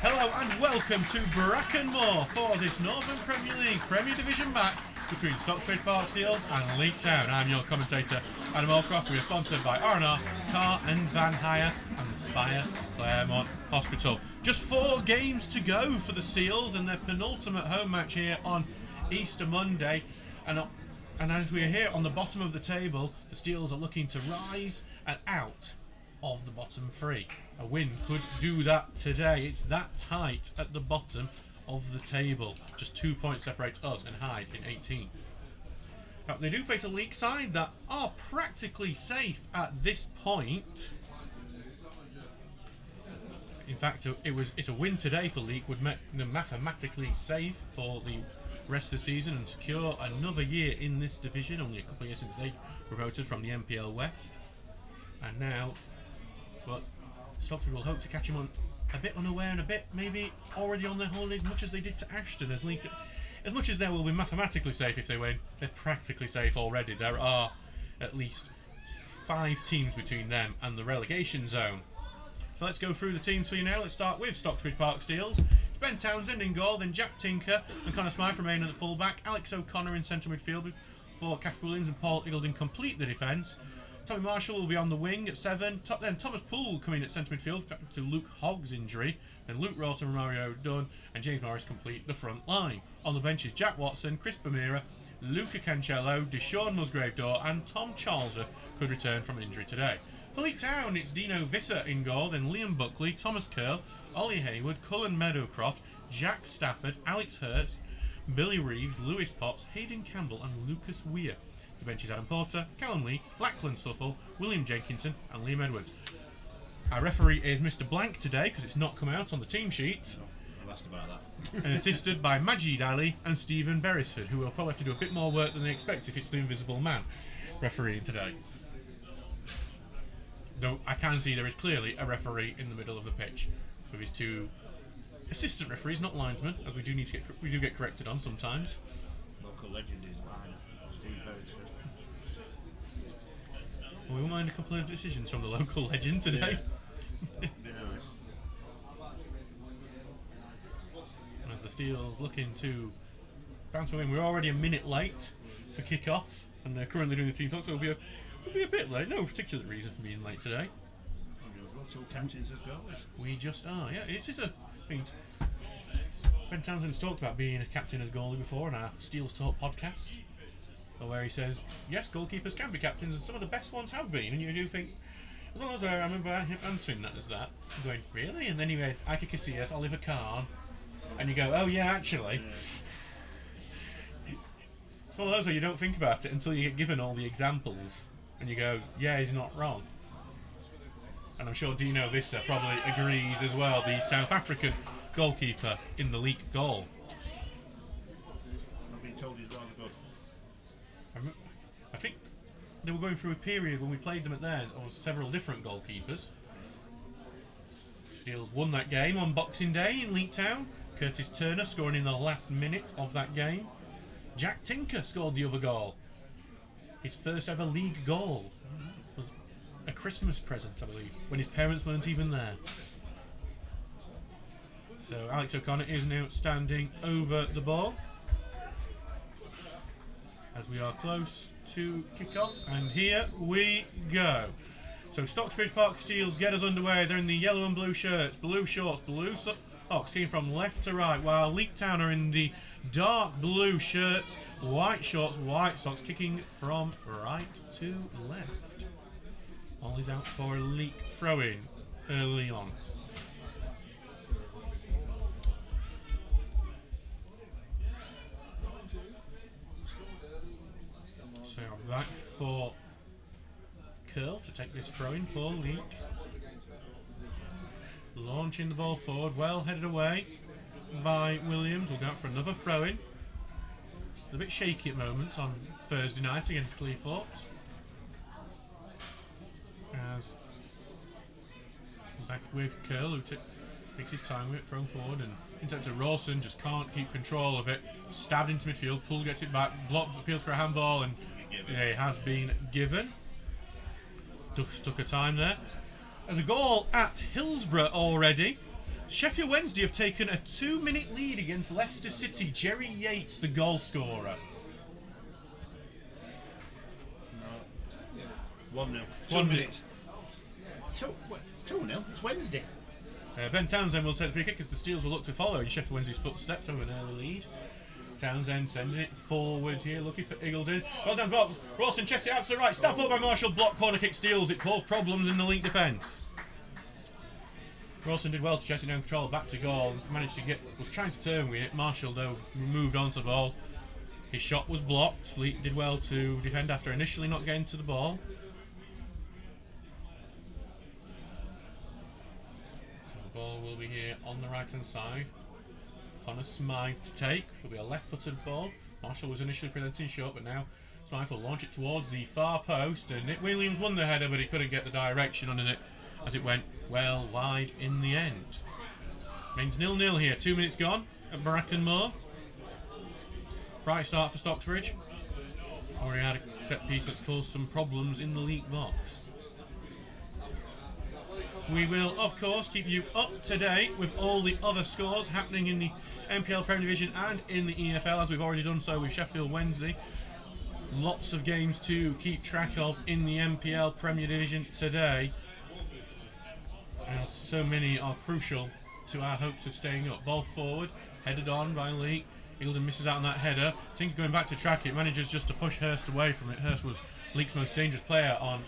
Hello and welcome to Brackenmore for this Northern Premier League Premier Division match between Stocksbridge Park Steels and Leek Town. I'm your commentator, Adam Allcroft. We are sponsored by R&R Car and Van Hire and the Spire Claremont Hospital. Just 4 games to go for the Seals and their penultimate home match here on Easter Monday. And as we are here on the bottom of the table, the Steels are looking to rise and out of the bottom 3. A win could do that today. It's that tight at the bottom of the table. Just 2 points separate us and Hyde in 18th. Now, they do face a Leek side that are practically safe at this point. In fact, it's a win today for Leek would make them mathematically safe for the rest of the season and secure another year in this division. Only a couple of years since they were promoted from the NPL West. And now, well, Stocksbridge will hope to catch him on a bit unaware and a bit maybe already on their holidays, much as they did to Ashton. As much as they will be mathematically safe if they win, they're practically safe already. There are at least 5 teams between them and the relegation zone. So let's go through the teams for you now. Let's start with Stocksbridge Park Steels. It's Ben Townsend in goal, then Jack Tinker and Connor Smythe remain at the full-back. Alex O'Connor in central midfield for Casper Williams and Paul Igalding complete the defence. Tommy Marshall will be on the wing at 7. Then Thomas Poole coming at centre midfield to Luke Hogg's injury. Then Luke Rawson, Mario Dunn and James Morris complete the front line. On the benches, Jack Watson, Chris Bamira, Luca Cancello, Deshaun Musgrave-Dore and Tom Charlesworth could return from injury today. For Leek Town, it's Dino Visser in goal, then Liam Buckley, Thomas Curl, Ollie Hayward, Cullen Meadowcroft, Jack Stafford, Alex Hurst, Billy Reeves, Lewis Potts, Hayden Campbell and Lucas Weir. The bench is Adam Porter, Callum Lee, Lachlan Suffle, William Jenkinson and Liam Edwards. Our referee is Mr. Blank today because it's not come out on the team sheet. I've asked about that. And assisted by Majid Ali and Stephen Beresford, who will probably have to do a bit more work than they expect if it's the invisible man refereeing today. Though I can see there is clearly a referee in the middle of the pitch with his 2 assistant referees, not linesmen, as we do get corrected on sometimes. Local legend is Steve Beresford. We will mind a couple of decisions from the local legend today. Yeah. Be nice. As the Steels looking to bounce away, we're already a minute late for kick-off, and they're currently doing the team talk, so we'll be a bit late. No particular reason for being late today. Two captains as goals. We just are, yeah. It is a thing. Ben Townsend's talked about being a captain as goalie before on our Steels Talk podcast, where he says, yes, goalkeepers can be captains, and some of the best ones have been. And you do think, as long as I remember him answering that as that, I'm going, really? And then he read Iker Casillas, Oliver Kahn, and you go, oh yeah, actually. Yeah. It's one of those where you don't think about it until you get given all the examples, and you go, yeah, he's not wrong. And I'm sure Dino Visser probably agrees as well, the South African goalkeeper in the Leek goal. I've been told he's rather good. I think they were going through a period when we played them at theirs of several different goalkeepers. Steels won that game on Boxing Day in Leek Town. Curtis Turner scoring in the last minute of that game. Jack Tinker scored the other goal. His first ever league goal. Was a Christmas present, I believe, when his parents weren't even there. So Alex O'Connor is now standing over the ball as we are close to kick-off, and here we go. So Stocksbridge Park Steels get us underway. They're in the yellow and blue shirts, blue shorts, blue socks, kicking from left to right, while Leek Town are in the dark blue shirts, white shorts, white socks, kicking from right to left. Ollie's out for a Leek throw-in early on. So back for Curl to take this throw in for Leek. Launching the ball forward, well headed away by Williams. We'll go out for another throw in. A bit shaky at moments on Thursday night against Cleethorpes. As back with Curl, who takes his time with it, thrown forward, and in terms of Rawson, just can't keep control of it. Stabbed into midfield, Poole gets it back, block, appeals for a handball, and it has been given. Just took a time there. There's a goal at Hillsborough already. Sheffield Wednesday have taken a 2-minute lead against Leicester City. Jerry Yates, the goal scorer. 1-0. 1 minute. 2-0. It's Wednesday. Ben Townsend will take the free kick as the Steels will look to follow in Sheffield Wednesday's footsteps over an early lead. Townsend sends it forward here, looking for Eagledon. Well done, box. Rawson chests it out to the right. Staff up by Marshall. Block, corner kick, Steals. It caused problems in the Leek defence. Rawson did well to chest it down, control back to goal. Managed to get, was trying to turn with it. Marshall, though, moved onto the ball. His shot was blocked. Leek did well to defend after initially not getting to the ball. So the ball will be here on the right hand side. Connor Smythe to take. It'll be a left-footed ball. Marshall was initially presenting short, but now Smythe will launch it towards the far post. And Nick Williams won the header, but he couldn't get the direction on it as it went well wide in the end. Means 0-0 here. 2 minutes gone at Brackenmore. Bright start for Stocksbridge. Already had a set piece that's caused some problems in the Leek box. We will, of course, keep you up to date with all the other scores happening in the NPL Premier Division and in the EFL, as we've already done so with Sheffield Wednesday. Lots of games to keep track of in the NPL Premier Division today, as so many are crucial to our hopes of staying up. Ball forward, headed on by Leek. Eagledon misses out on that header. Tinker going back to track it, manages just to push Hurst away from it. Hurst was Leek's most dangerous player on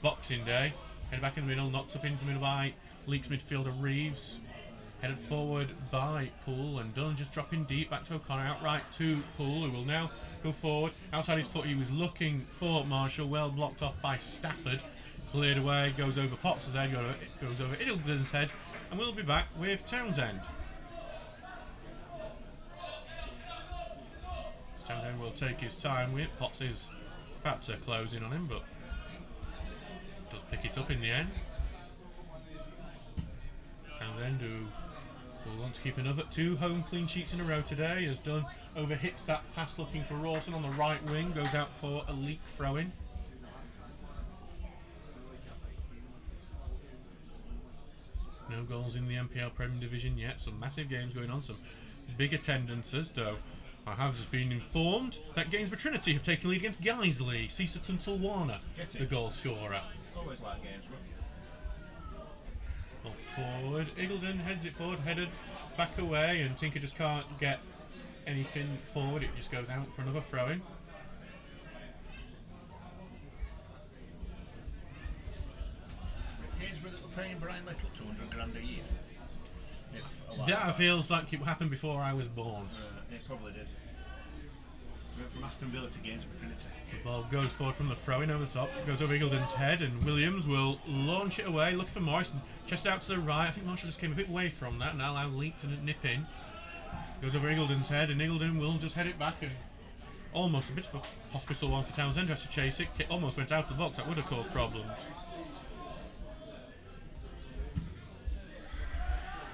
Boxing Day. Headed back in the middle, knocked up into the middle by Leek's midfielder Reeves. Headed forward by Poole, and Dunn just dropping deep back to O'Connor, outright to Poole, who will now go forward. Outside his foot, he was looking for Marshall, well blocked off by Stafford. Cleared away, goes over Potts' head, goes over Iddleton's head, and we'll be back with Townsend. Townsend will take his time with it. Potts is about to close in on him, but does pick it up in the end. Townsend, who will want to keep another 2 home clean sheets in a row today, has done overhits that pass looking for Rawson on the right wing, goes out for a Leek throw-in. No goals in the NPL Premier Division yet. Some massive games going on, some big attendances, though I have just been informed that Gainsborough Trinity have taken lead against Guiseley. Cesar Tuntalwana, the goal scorer. Always like games. Well, forward. Eagledon heads it forward, headed back away, and Tinker just can't get anything forward. It just goes out for another throw-in. Gainsborough that were paying Brian Little 200 grand a year. That feels like it happened before I was born. It probably did. We went from Aston Villa to Gainsborough Trinity. The ball goes forward from the throw-in over the top, goes over Eagledon's head, and Williams will launch it away, looking for Morris, and chest out to the right. I think Marshall just came a bit away from that, and allowed Leek to nip in. Goes over Eagledon's head, and Eagledon will just head it back, and almost a bit of a hospital one for Townsend, who has to chase it. Kick almost went out of the box, that would have caused problems.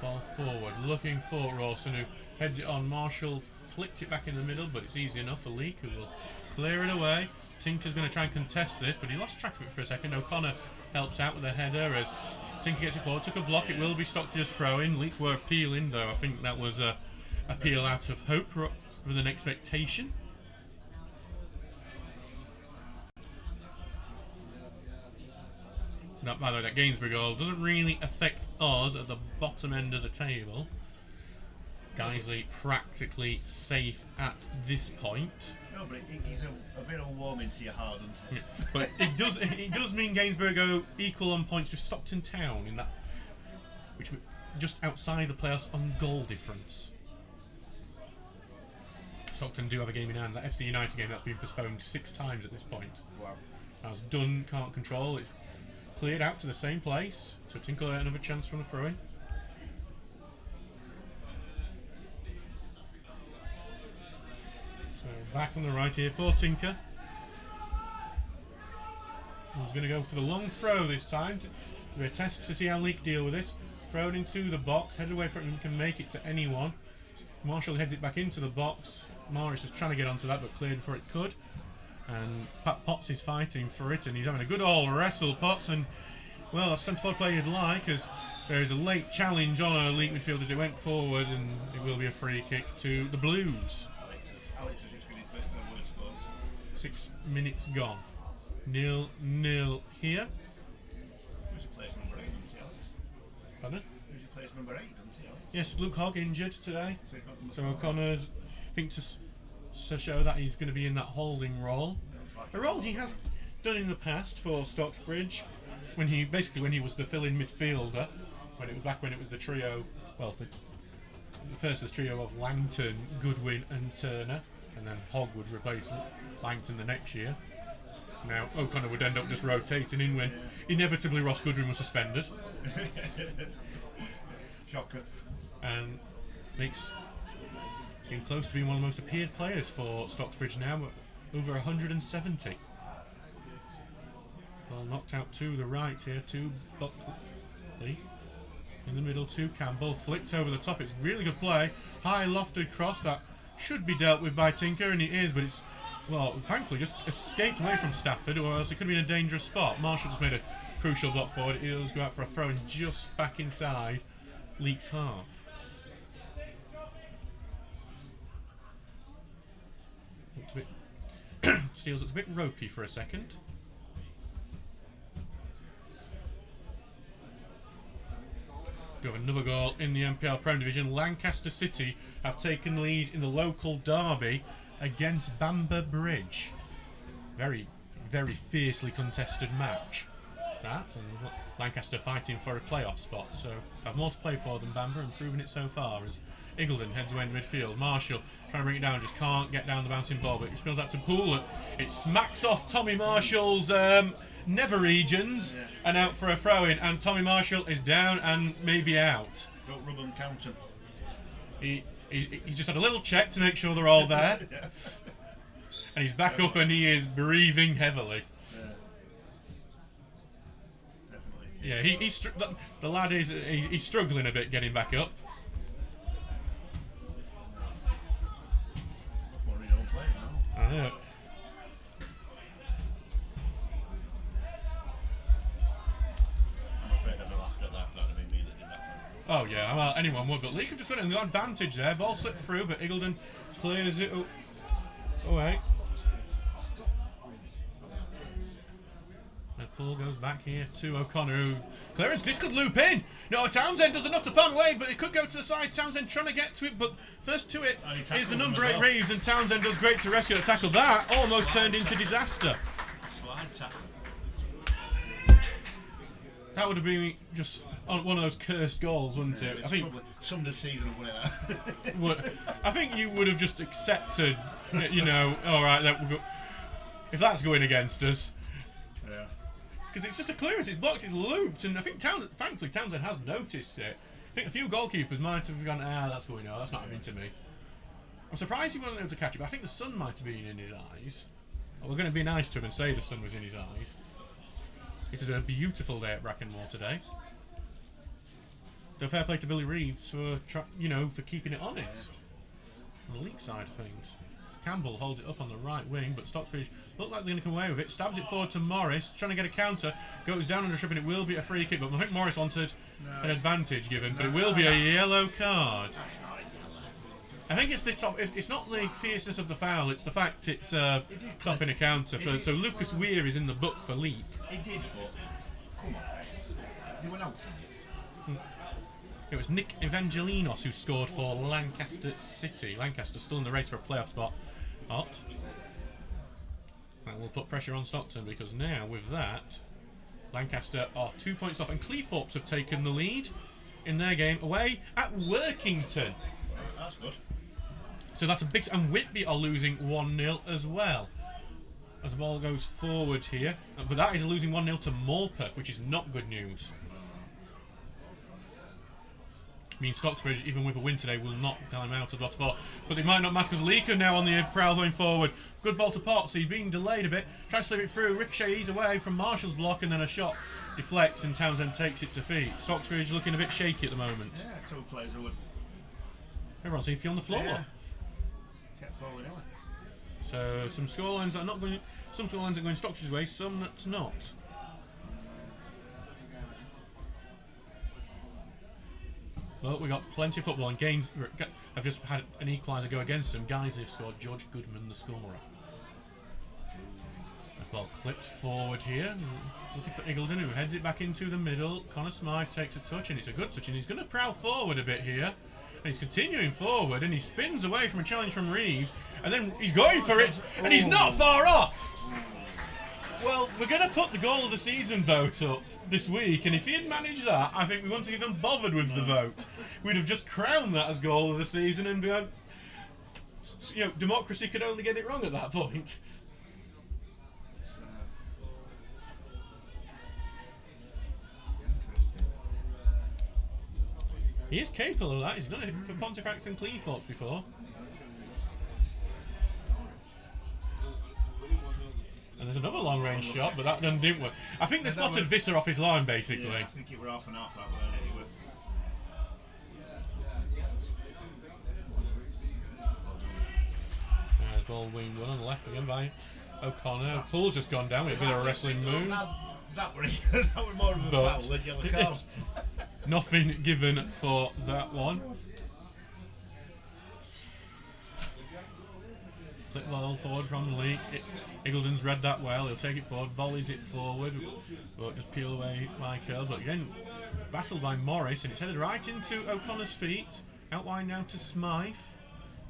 Ball forward, looking for Rawson, who heads it on. Marshall flicked it back in the middle, but it's easy enough for Leek, who will clear it away. Tinker's going to try and contest this, but he lost track of it for a second. O'Connor helps out with a header as Tinker gets it forward. Took a block, it will be Stockbridge's throw-in. Leek were appealing, though I think that was a appeal out of hope rather than expectation. That, by the way, that Gainsborough goal doesn't really affect us at the bottom end of the table. Guiseley practically safe at this point. No, but he's a bit of warm into your heart, doesn't it? Yeah, but it does mean Gainsborough go equal on points with Stockton Town in that, which just outside the playoffs on goal difference. Stockton do have a game in hand. That FC United game that's been postponed 6 times at this point. Wow. As Dunn can't control, it's cleared out to the same place. So Tinker another chance from the throw-in. So back on the right here for Tinker. He's going to go for the long throw this time. We're test to see how Leek deal with this. Thrown into the box, headed away from him, can make it to anyone. Marshall heads it back into the box. Morris is trying to get onto that, but cleared before it could. And Pat Potts is fighting for it, and he's having a good old wrestle, Potts, and Well, a centre forward player you'd like, as there is a late challenge on a Leek midfield as it went forward, and it will be a free kick to the Blues. Alex has just finished the word sports. 6 minutes gone. 0-0 here. Who's replaced number 8, doesn't he, Alex? Pardon? Who's replaced number 8, doesn't he, Alex? Yes, Luke Hogg injured today. So he's got number So 4. O'Connor, I think to show that he's going to be in that holding role. A role he has done in the past for Stocksbridge, when he was the fill-in midfielder, when it was the trio, well, the first of the trio of Langton, Goodwin and Turner, and then Hogg would replace Langton the next year. Now O'Connor would end up just rotating in when inevitably Ross Goodwin was suspended. Shocker. And it's getting close to being one of the most appeared players for Stocksbridge now, over 170. Well, knocked out to the right here, to Buckley. In the middle, to Campbell. Flicked over the top. It's really good play. High lofted cross that should be dealt with by Tinker, and it is, but it's, well, thankfully just escaped away from Stafford, or else it could have been a dangerous spot. Marshall just made a crucial block forward. It does go out for a throw, and just back inside Leek's half. Looked a bit Steele's looked a bit ropey for a second. We have another goal in the NPL Prime Division. Lancaster City have taken lead in the local derby against Bamber Bridge. Very, very fiercely contested match. That, and Lancaster fighting for a playoff spot, so have more to play for than Bamber, and proving it so far as Eagledon heads away into midfield. Marshall trying to bring it down, just can't get down the bouncing ball, but it spills out to Poole. It smacks off Tommy Marshall's nether regions and out for a throw-in, and Tommy Marshall is down and maybe out. Don't rub and count him. He just had a little check to make sure they're all there. And he's back up and he is breathing heavily. Yeah, the lad is he's struggling a bit getting back up. That's why we don't play now. I know. I'm afraid I'd have laughed at that if that had been me that did that. Oh yeah, well, anyone would, but Leek have just got an advantage there. Ball slipped through, but Eagledon clears it up. Away. As Paul goes back here to O'Connor. Clearance, this could loop in. No, Townsend does enough to palm away, but it could go to the side. Townsend trying to get to it, but first to it is the number 8 Reeves, and Townsend does great to rescue the tackle. That almost turned into disaster. Slide tackle. That would have been just one of those cursed goals, wouldn't it? I think probably some of the season of winner. I think you would have just accepted, you know, all right, if that's going against us. Yeah. Because it's just a clearance, it's blocked, it's looped, and I think thankfully Townsend has noticed it. I think a few goalkeepers might have gone, that's going on, that's not happening to me. I'm surprised he wasn't able to catch it, but I think the sun might have been in his eyes. We're going to be nice to him and say the sun was in his eyes. It is a beautiful day at Brackenmore today. So fair play to Billy Reeves for, for keeping it honest. On the Leek side of things. Campbell holds it up on the right wing, but Stocksbridge look like they're going to come away with it. Stabs it forward to Morris, trying to get a counter. Goes down under strip, and it will be a free kick. But I think Morris wanted an advantage given, but it will be a yellow card. I think it's the top. It's not the fierceness of the foul; it's the fact it's stopping a counter. So Lucas Weir is in the book for Leek. He did, but come on, they went out. It was Nick Evangelinos who scored for Lancaster City. Lancaster still in the race for a playoff spot. Hot. That will put pressure on Stockton, because now with that, Lancaster are 2 points off, and Cleethorpes have taken the lead in their game away at Workington. That's good. So that's a big... And Whitby are losing 1-0 as well. As the ball goes forward here. But that is losing 1-0 to Morpeth, which is not good news. I mean, Stocksbridge, even with a win today, will not climb out of the bottom 4. But it might not matter, because Leek are now on the prowl going forward. Good ball to Potts. He's being delayed a bit. Tries to slip it through. Ricochet ease away from Marshall's block, and then a shot deflects, and Townsend takes it to feet. Stocksbridge looking a bit shaky at the moment. Yeah, 2 players who would. Everyone seems to be on the floor. Yeah. Kept falling away. So some scorelines that are not going. Some scorelines are going Stockbridge's way. Some that's not. Well, we got plenty of football and games. I've just had an equaliser go against them. Guys, they've scored. George Goodman, the scorer. As well, clipped forward here. Looking for Eagledon, who heads it back into the middle. Connor Smythe takes a touch, and it's a good touch, and he's going to prowl forward a bit here. And he's continuing forward, and he spins away from a challenge from Reeves, and then he's going for it, and he's not far off! Well, we're going to put the goal of the season vote up this week, and if he had managed that, I think we wouldn't have even bothered with the vote. We'd have just crowned that as goal of the season, and democracy could only get it wrong at that point. He is capable of that. He's done it for Pontefract and Cleethorpes before. And there's another long-range shot, but that didn't work. I think they spotted Visser off his line, basically. Yeah, I think it were half and half that, weren't it? There's ball wing one on the left again by O'Connor. Pool's just gone down with a bit of a wrestling move. That was more of a foul than yellow cards. Nothing given for that one. Clip ball forward from Leek. Eagledon's read that well. He'll take it forward, volleys it forward, but just peel away Michael. But again, battled by Morris, and it's headed right into O'Connor's feet. Outline now to Smythe.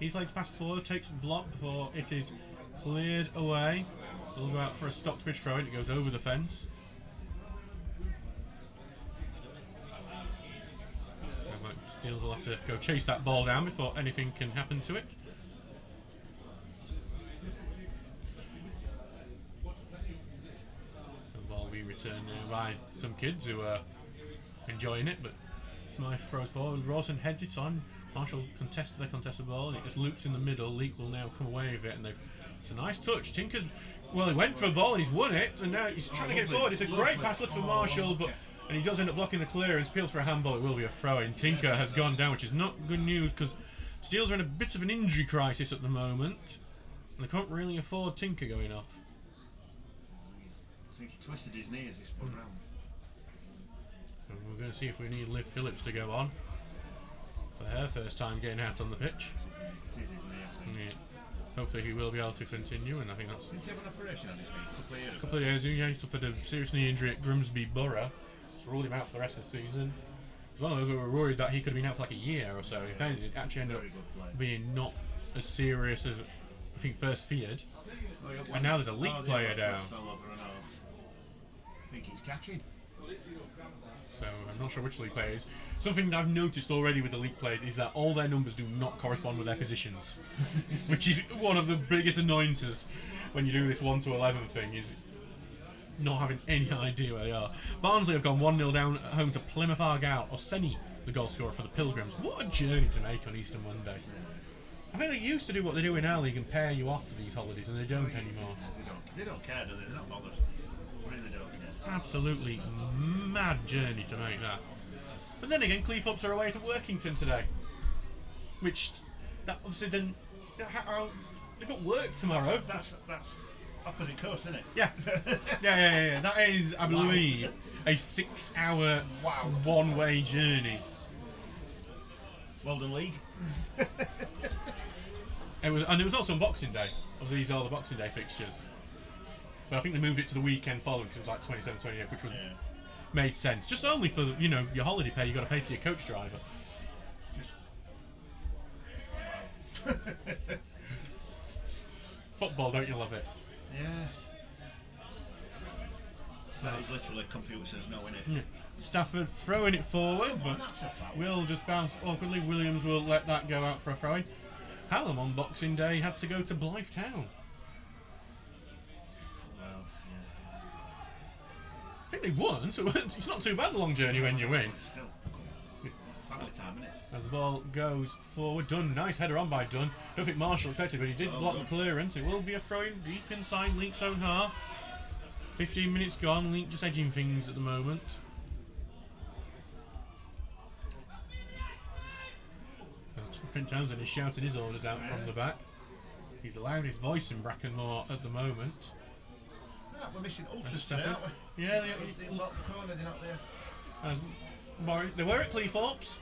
He plays pass forward, takes a block before it is cleared away. We'll go out for a Stocksbridge throw in. It goes over the fence. Steels will have to go chase that ball down before anything can happen to it. The ball will be returned by some kids who are enjoying it, but Smythe throws forward. Rawson heads it on. Marshall contested the ball, and it just loops in the middle. Leek will now come away with it, and it's a nice touch. Tinker's, well, he went for a ball and he's won it, and now he's trying to get it forward. It's a great pass look for Marshall, and he does end up blocking the clearance. Peels for a handball. It will be a throw-in. Tinker has gone down, which is not good news because Steels are in a bit of an injury crisis at the moment, and they can't really afford Tinker going off. I think he twisted his knee as he spun round. So we're going to see if we need Liv Phillips to go on for her first time getting out on the pitch. Yeah. Hopefully he will be able to continue, and I think that's... Did he have an operation on his knee a couple of years ago? Yeah, he suffered a serious knee injury at Grimsby Borough. Ruled him out for the rest of the season. It was one of those we were worried that he could have been out for like a year or so. It actually ended up being not as serious as I think first feared. And now there's a Leek player down. I think he's catching. So I'm not sure which Leek player is. Something that I've noticed already with the Leek players is that all their numbers do not correspond with their positions, which is one of the biggest annoyances when you do this 1 to 11 thing. Is not having any idea where they are. Barnsley have gone 1-0 down at home to Plymouth Argyle. Oseni, the goal scorer for the Pilgrims. What a journey to make on Easter Monday. I think they used to do what they do in our league and pair you off for these holidays, and they don't anymore. They don't care, do they? They're not bothered. Really don't care. Absolutely mad journey to make that. But then again, Cleethorpes are away to Workington today. Which, that obviously then... They've got work tomorrow. That's opposite coast, isn't it? Yeah. Yeah. That is, I believe, a 6-hour one-way journey. Well done, League. It was also on Boxing Day. Obviously, these are all the Boxing Day fixtures. But I think they moved it to the weekend following because it was like 27, 28, which was made sense. Just only for your holiday pay, you got to pay to your coach driver. Football, don't you love it? Yeah. That was literally computer says no, innit? Yeah. Stafford throwing it forward, but will just bounce awkwardly. Williams will let that go out for a throw-in. Hallam on Boxing Day had to go to Blythe Town. Well, yeah. I think they won, so it's not too bad a long journey when you win. Still, family time, innit? As the ball goes forward, Dunn, nice header on by Dunn. Don't think Marshall expected, but he did block the clearance. It will be a throw-in deep inside Leek's own half. 15 minutes gone, Leek just edging things at the moment. Print Townsend is shouting his orders out from the back. He's the loudest voice in Brackenmore at the moment. Ah, we're missing ultras today, aren't we? Yeah, they're not there. they were at Cleethorpes.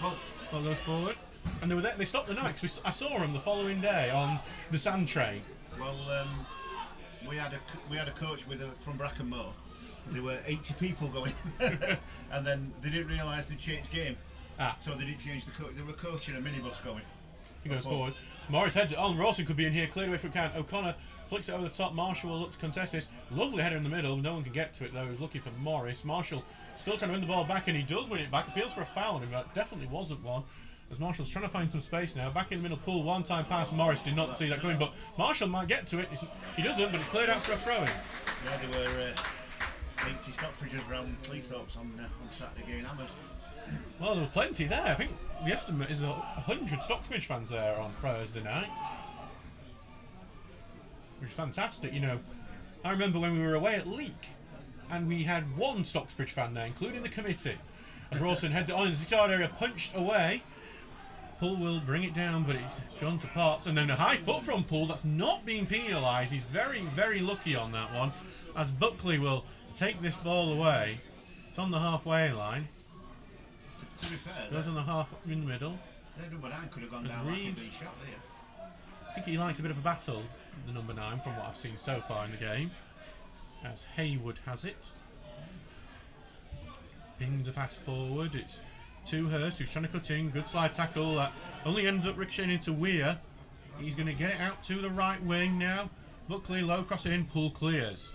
Ball goes forward. And they were there, they stopped the night because I saw them the following day on the sand train. Well, we had a coach from Brackenmoor. There were 80 people going, and then they didn't realise they'd changed game. So they didn't change the coach. They were coaching a minibus going. He goes forward. Morris heads it on. Rawson could be in here, cleared away from count. O'Connor flicks it over the top. Marshall will look to contest this. Lovely header in the middle. No one can get to it though. He's looking for Morris. Marshall still trying to win the ball back, and he does win it back. Appeals for a foul on him. That definitely wasn't one. As Marshall's trying to find some space now. Back in the middle pool. One time pass. Morris did not see that coming, but Marshall might get to it. He doesn't, but it's cleared out for a throw-in. Yeah, there were 80 Stocksbridgers around Cleethorpes on Saturday getting hammered. Well, there was plenty there. I think the estimate is 100 Stocksbridge fans there on Thursday night. Which is fantastic, you know. I remember when we were away at Leek, and we had one Stocksbridge fan there, including the committee. As Rawson heads it on in the 6-yard area, punched away. Poole will bring it down, but it's gone to parts. And then a high foot from Poole, that's not being penalised. He's very, very lucky on that one. As Buckley will take this ball away. It's on the halfway line. To be fair, goes on the half in the middle. Their number 9 could have gone down like a shot there. I think he likes a bit of a battle, the number 9, from what I've seen so far in the game. As Haywood has it. Pings a fast forward. It's to Hurst, who's trying to cut in. Good slide tackle. That only ends up ricocheting into Weir. He's going to get it out to the right wing now. Buckley low cross in. Poole clears.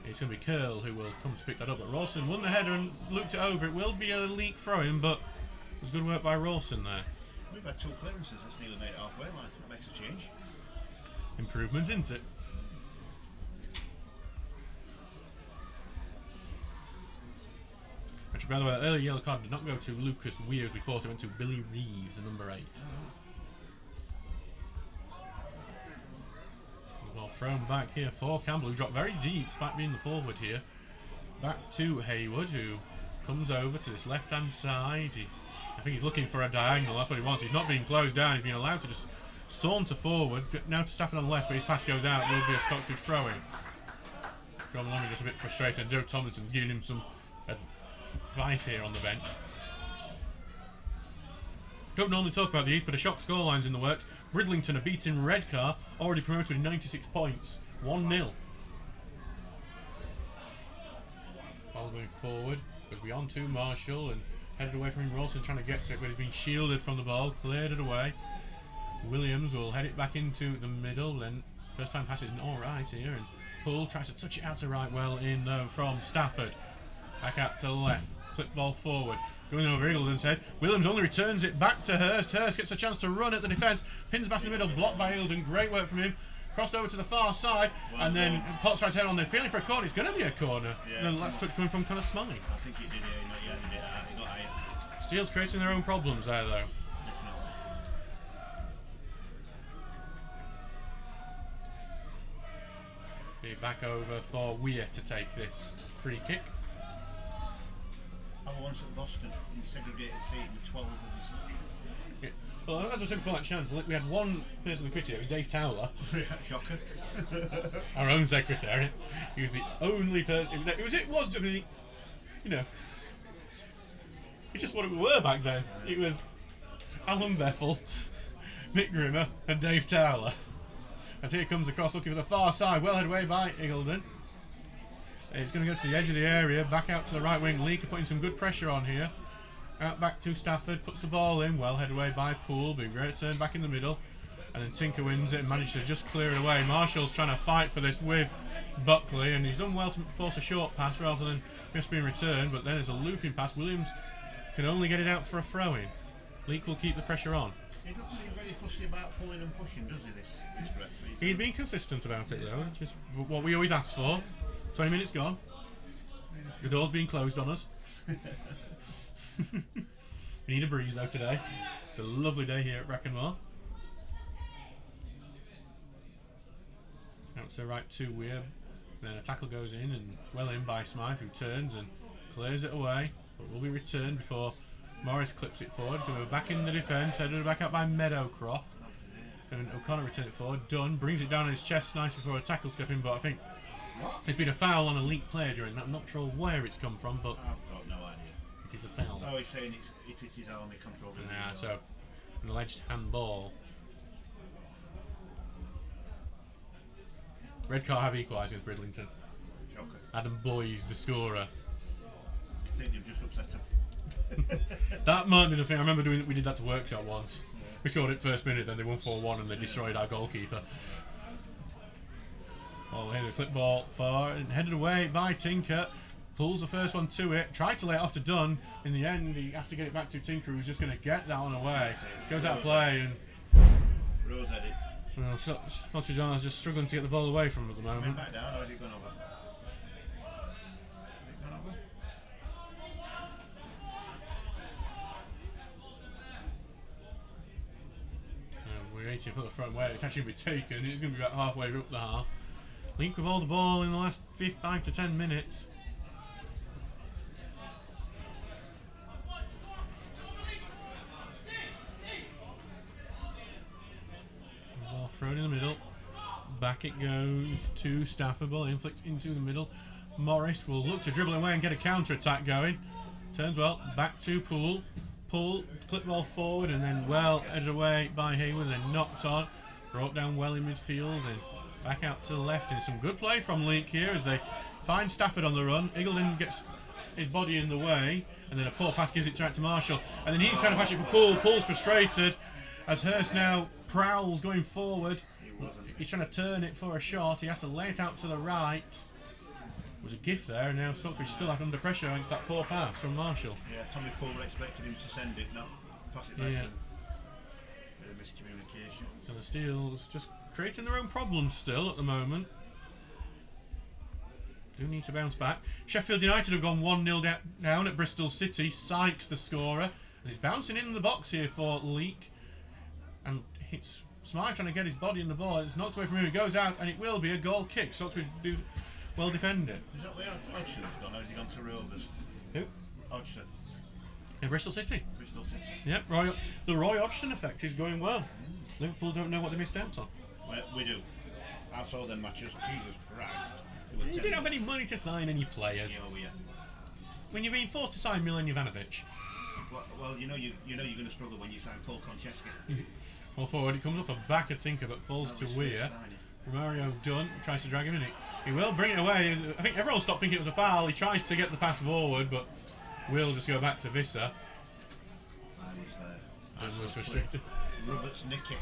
It's going to be Curl who will come to pick that up. But Rawson won the header and looped it over. It will be a Leek throw-in, but it was good work by Rawson there. We've had 2 clearances that's nearly made it halfway line. That makes a change. Improvement, isn't it? Which, by the way, early yellow card did not go to Lucas Weir as we thought. It went to Billy Reeves, the number 8. Well, thrown back here for Campbell, who dropped very deep, despite being the forward here. Back to Haywood, who comes over to this left-hand side. I think he's looking for a diagonal. That's what he wants. He's not being closed down. He's being allowed to just saunter forward. Now to Stafford on the left, but his pass goes out. It will be a Stocksbridge throw-in. John Long is just a bit frustrated, and Joe Tomlinson's giving him some advice here on the bench. Don't normally talk about these, but a shock scoreline's in the works. Bridlington, a beating Redcar, already promoted with 96 points. 1-0. Ball going forward, goes beyond to Marshall and headed away from him. Rawson trying to get to it, but he's been shielded from the ball, cleared it away. Williams will head it back into the middle, then first time pass is alright here, and Poole tries to touch it out to right, well in though from Stafford. Back out to the left, clip ball forward. Going over Eagleton's head. Williams only returns it back to Hurst. Hurst gets a chance to run at the defence. Pins back in the middle, blocked by Eagleton. Great work from him. Crossed over to the far side, and then Potts tries head on there. Appealing for a corner. It's going to be a corner. Yeah, the last touch coming from Connor Smythe. I think he did it. He got higher. Steele's creating their own problems there, though. Be back over for Weir to take this free kick. I was once at Boston in the segregated seat with 12 of us. Yeah. Well, as I said before that chance, we had one person in the committee, it was Dave Towler. Shocker. Our own secretary. He was the only person. It was definitely, you know, it's just what we were back then. It was Alan Bethel, Mick Grimmer, and Dave Towler. As here comes across looking for the far side, well headed away by Eagleton. It's going to go to the edge of the area, back out to the right wing. Leek putting some good pressure on here. Out back to Stafford, puts the ball in, well headed away by Poole. Big great turn back in the middle. And then Tinker wins it and manages to just clear it away. Marshall's trying to fight for this with Buckley, and he's done well to force a short pass rather than just being returned. But then there's a looping pass. Williams can only get it out for a throw-in. Leek will keep the pressure on. He doesn't seem very fussy about pulling and pushing, does he, this referee? He's been consistent about it, though, which is what we always ask for. 20 minutes gone. The door's being closed on us. We need a breeze, though, today. It's a lovely day here at Brackenmoor. Out to the right, to Weir. Then a tackle goes in, and well in by Smythe, who turns and clears it away. But will be returned before Morris clips it forward. Going back in the defence, headed back out by Meadowcroft. And O'Connor returns it forward. Dunn brings it down on his chest nice before a tackle step in, but I think there's been a foul on a Leek player during that. I'm not sure where it's come from, but I've got no idea. it is a foul. Oh, he's saying it hit his arm, he comes over. Yeah, so an alleged handball. Red card have equalised against Bridlington. Shocker. Adam Boyes, the scorer. I think you've just upset him. That might be the thing. I remember we did that to Workshop once. Yeah. We scored it first minute, then they won 4-1 and they destroyed our goalkeeper. Oh, here the clip ball far and headed away by Tinker. Pulls the first one to it. Tried to lay it off to Dunn. In the end, he has to get it back to Tinker, who's just going to get that one away. Goes out of play and. Rose had it. Well, Stocksbridge is just struggling to get the ball away from him at the moment. Back down, or has it gone over? We're 80 foot front way. It's actually going to be taken. It's going to be about halfway up the half. Leek with all the ball in the last 5 to 10 minutes. Ball thrown in the middle. Back it goes to Stafford. Ball inflicts into the middle. Morris will look to dribble away and get a counter attack going. Turns well. Back to Poole. Poole, clip ball forward and then well headed away by Hayward and then knocked on. Brought down well in midfield and back out to the left. And some good play from Leek here as they find Stafford on the run. Eagledon gets his body in the way and then a poor pass gives it to Marshall. And then he's trying to pass it for Poole. Poole's frustrated as Hurst now prowls going forward. He's trying to turn it for a shot. He has to lay it out to the right. Was a gift there, and now Stocksbridge still under pressure against that poor pass from Marshall. Yeah, Tommy Poole expected him to send it, not pass it back to him. Bit of miscommunication. So the Steels just creating their own problems still at the moment. Do need to bounce back. Sheffield United have gone 1-0 down at Bristol City. Sykes the scorer as it's bouncing in the box here for Leek, and it's Smythe trying to get his body in the ball. It's knocked away from him. It goes out, and it will be a goal kick. Stocksbridge do well defended. Is that where Hodgson's gone, or has he gone to Rovers? Who? Hodgson. In Bristol City. Bristol City. Yep, the Roy Hodgson effect is going well. Liverpool don't know what they missed out on. Well, we do. I saw them matches. Jesus Christ. You didn't have any money to sign any players. Yeah. When you're being forced to sign Milan Jovanovic. Well, you know you're going to struggle when you sign Paul Konchesky. Well, forward it comes off a back of Tinker but falls to Weir. Romario Dunn tries to drag him in. He will bring it away. I think everyone stopped thinking it was a foul. He tries to get the pass forward, but will just go back to Visser. Dunn was frustrated. Roberts Nicky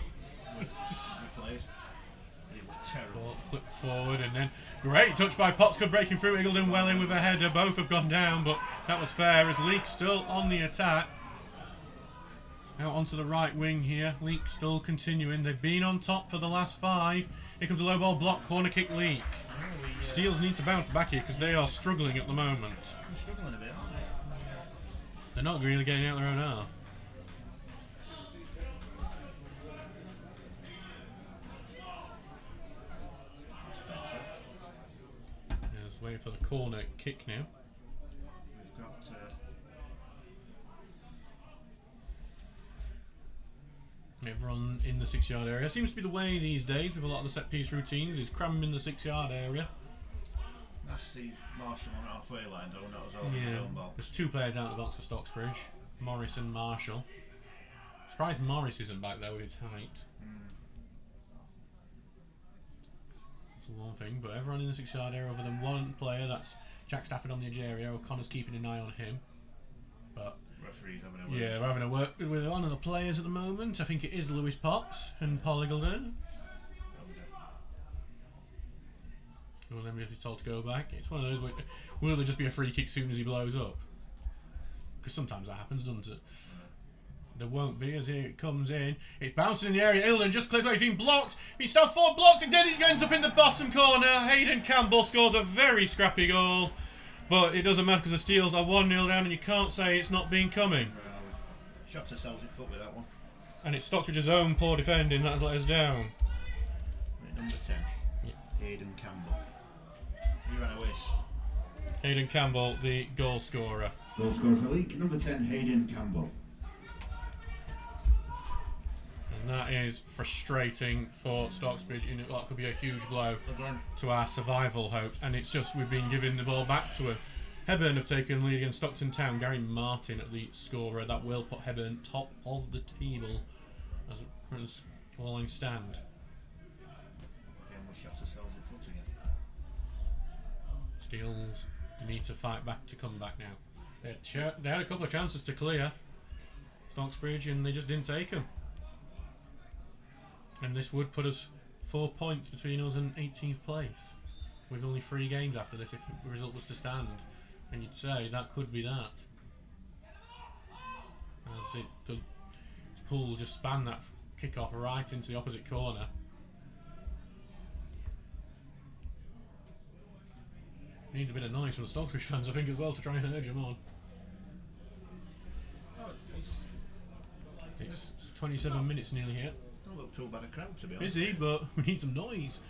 played. It was terrible. Ball clip forward and then great touch by Pottscourt breaking through. Eagledon well in with a header. Both have gone down, but that was fair as Leek still on the attack. Out onto the right wing here. Leek still continuing. They've been on top for the last 5. Here comes a low ball block. Corner kick Leek. Steels need to bounce back here because they are struggling at the moment. They're struggling a bit, aren't they? They're not really getting out their own half. Just waiting for the corner kick now. We've got everyone in the 6-yard area. Seems to be the way these days with a lot of the set piece routines is cram them in the 6-yard area. Nice to see Marshall on halfway line though, not as well yeah. the own ball. There's 2 players out of the box for Stocksbridge. Morris and Marshall. Surprised Morris isn't back there with his height. That's one thing, but everyone in the 6-yard area other than one player, that's Jack Stafford on the edge area. O'Connor's keeping an eye on him. But referee's having a word. yeah, we're having a word with one of the players at the moment. I think it is Lewis Potts and Paul Eagledon. Well, then we'll be told to go back. It's one of those where will there just be a free kick soon as he blows up? Because sometimes that happens, doesn't it? There won't be as here it comes in. It's bouncing in the area. Eagledon just clears away. He's been blocked. He's still 4 blocked and then he ends up in the bottom corner. Hayden Campbell scores a very scrappy goal. But it doesn't matter because the Steels are 1-0 down and you can't say it's not been coming. Shot ourselves in foot with that one. And it's Stocksbridge's own poor defending that has let us down. Number 10. Yeah. Hayden Campbell. He ran away. Hayden Campbell, the goal scorer. Goal scorer for Leek. Number 10, Hayden Campbell. And that is frustrating for Stocksbridge. You know, that could be a huge blow to our survival hopes. And it's just we've been giving the ball back to him. Hebburn have taken lead against Stockton Town. Gary Martin at the scorer. That will put Hebburn top of the table as current scoreline stand. Again, we shot ourselves in foot again. Steels need to fight back to come back now. They had a couple of chances to clear Stocksbridge and they just didn't take them. And this would put us 4 points between us and 18th place, with only 3 games after this if the result was to stand. And you'd say that could be that. As the pool just spanned that kick-off right into the opposite corner. Needs a bit of noise from the Stocksbridge fans, I think, as well, to try and urge them on. It's 27 minutes nearly here. Don't look too bad a crowd, to be honest. Busy, but we need some noise.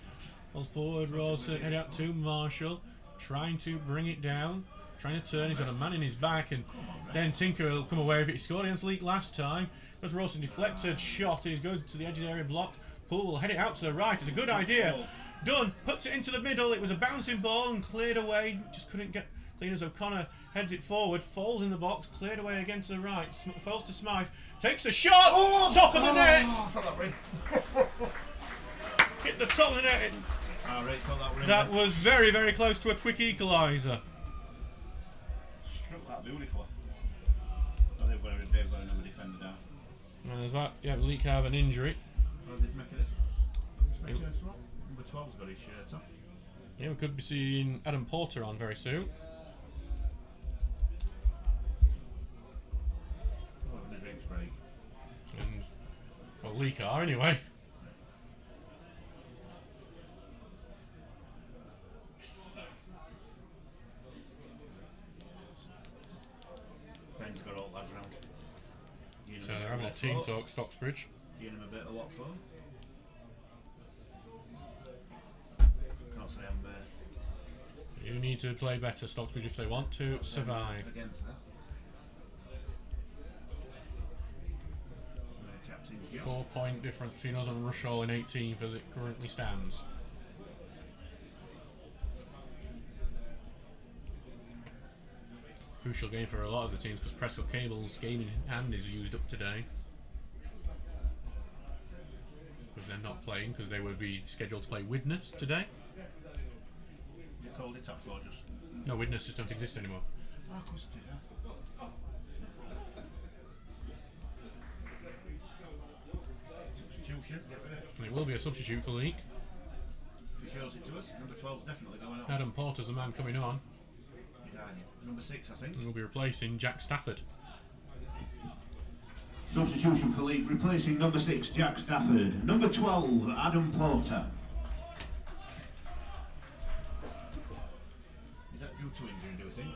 Balls forward, Rawson, head out to Marshall, trying to bring it down, trying to turn. He's got a man in his back, and then Tinker will come away with it. He scored against Leek last time. There's Rawson deflected shot. He goes to the edge of the area blocked. Poole will head it out to the right. It's a good idea. Dunn puts it into the middle. It was a bouncing ball and cleared away. Just couldn't get clean as O'Connor heads it forward, falls in the box, cleared away again to the right. Falls to Smythe. Takes a shot! Top of the net! I thought that ring. Hit the top of the net. That was very, very close to a quick equaliser. Struck that beautifully. Oh, they've got another defender down. And there's that. Yeah, Leek have an injury. Oh, they're making us what? Number 12's got his shirt off. Yeah, we could be seeing Adam Porter on very soon. Oh, having a drinks break. And, well, Leek are anyway. Ben's got all lads round. So they're having a team talk, Stocksbridge. Giving him a bit of what for. Can't say I'm there. You need to play better, Stocksbridge, if they want to survive. Against that. 4 point difference between us and Rushall in 18th as it currently stands. Crucial game for a lot of the teams because Prescott Cable's game in hand is used up today. But they're not playing because they would be scheduled to play Widnes today. You called it up or just? No, Widnes just don't exist anymore. Oh, of course it is, huh? Substitution, get rid of it. And it will be a substitute for Leek. If he shows it to us, number 12's definitely going on. Adam Porter's the man coming on. Number 6, I think. And we'll be replacing Jack Stafford. Substitution for Leek, replacing number 6, Jack Stafford. Number 12, Adam Porter. Is that due to injury, do you think?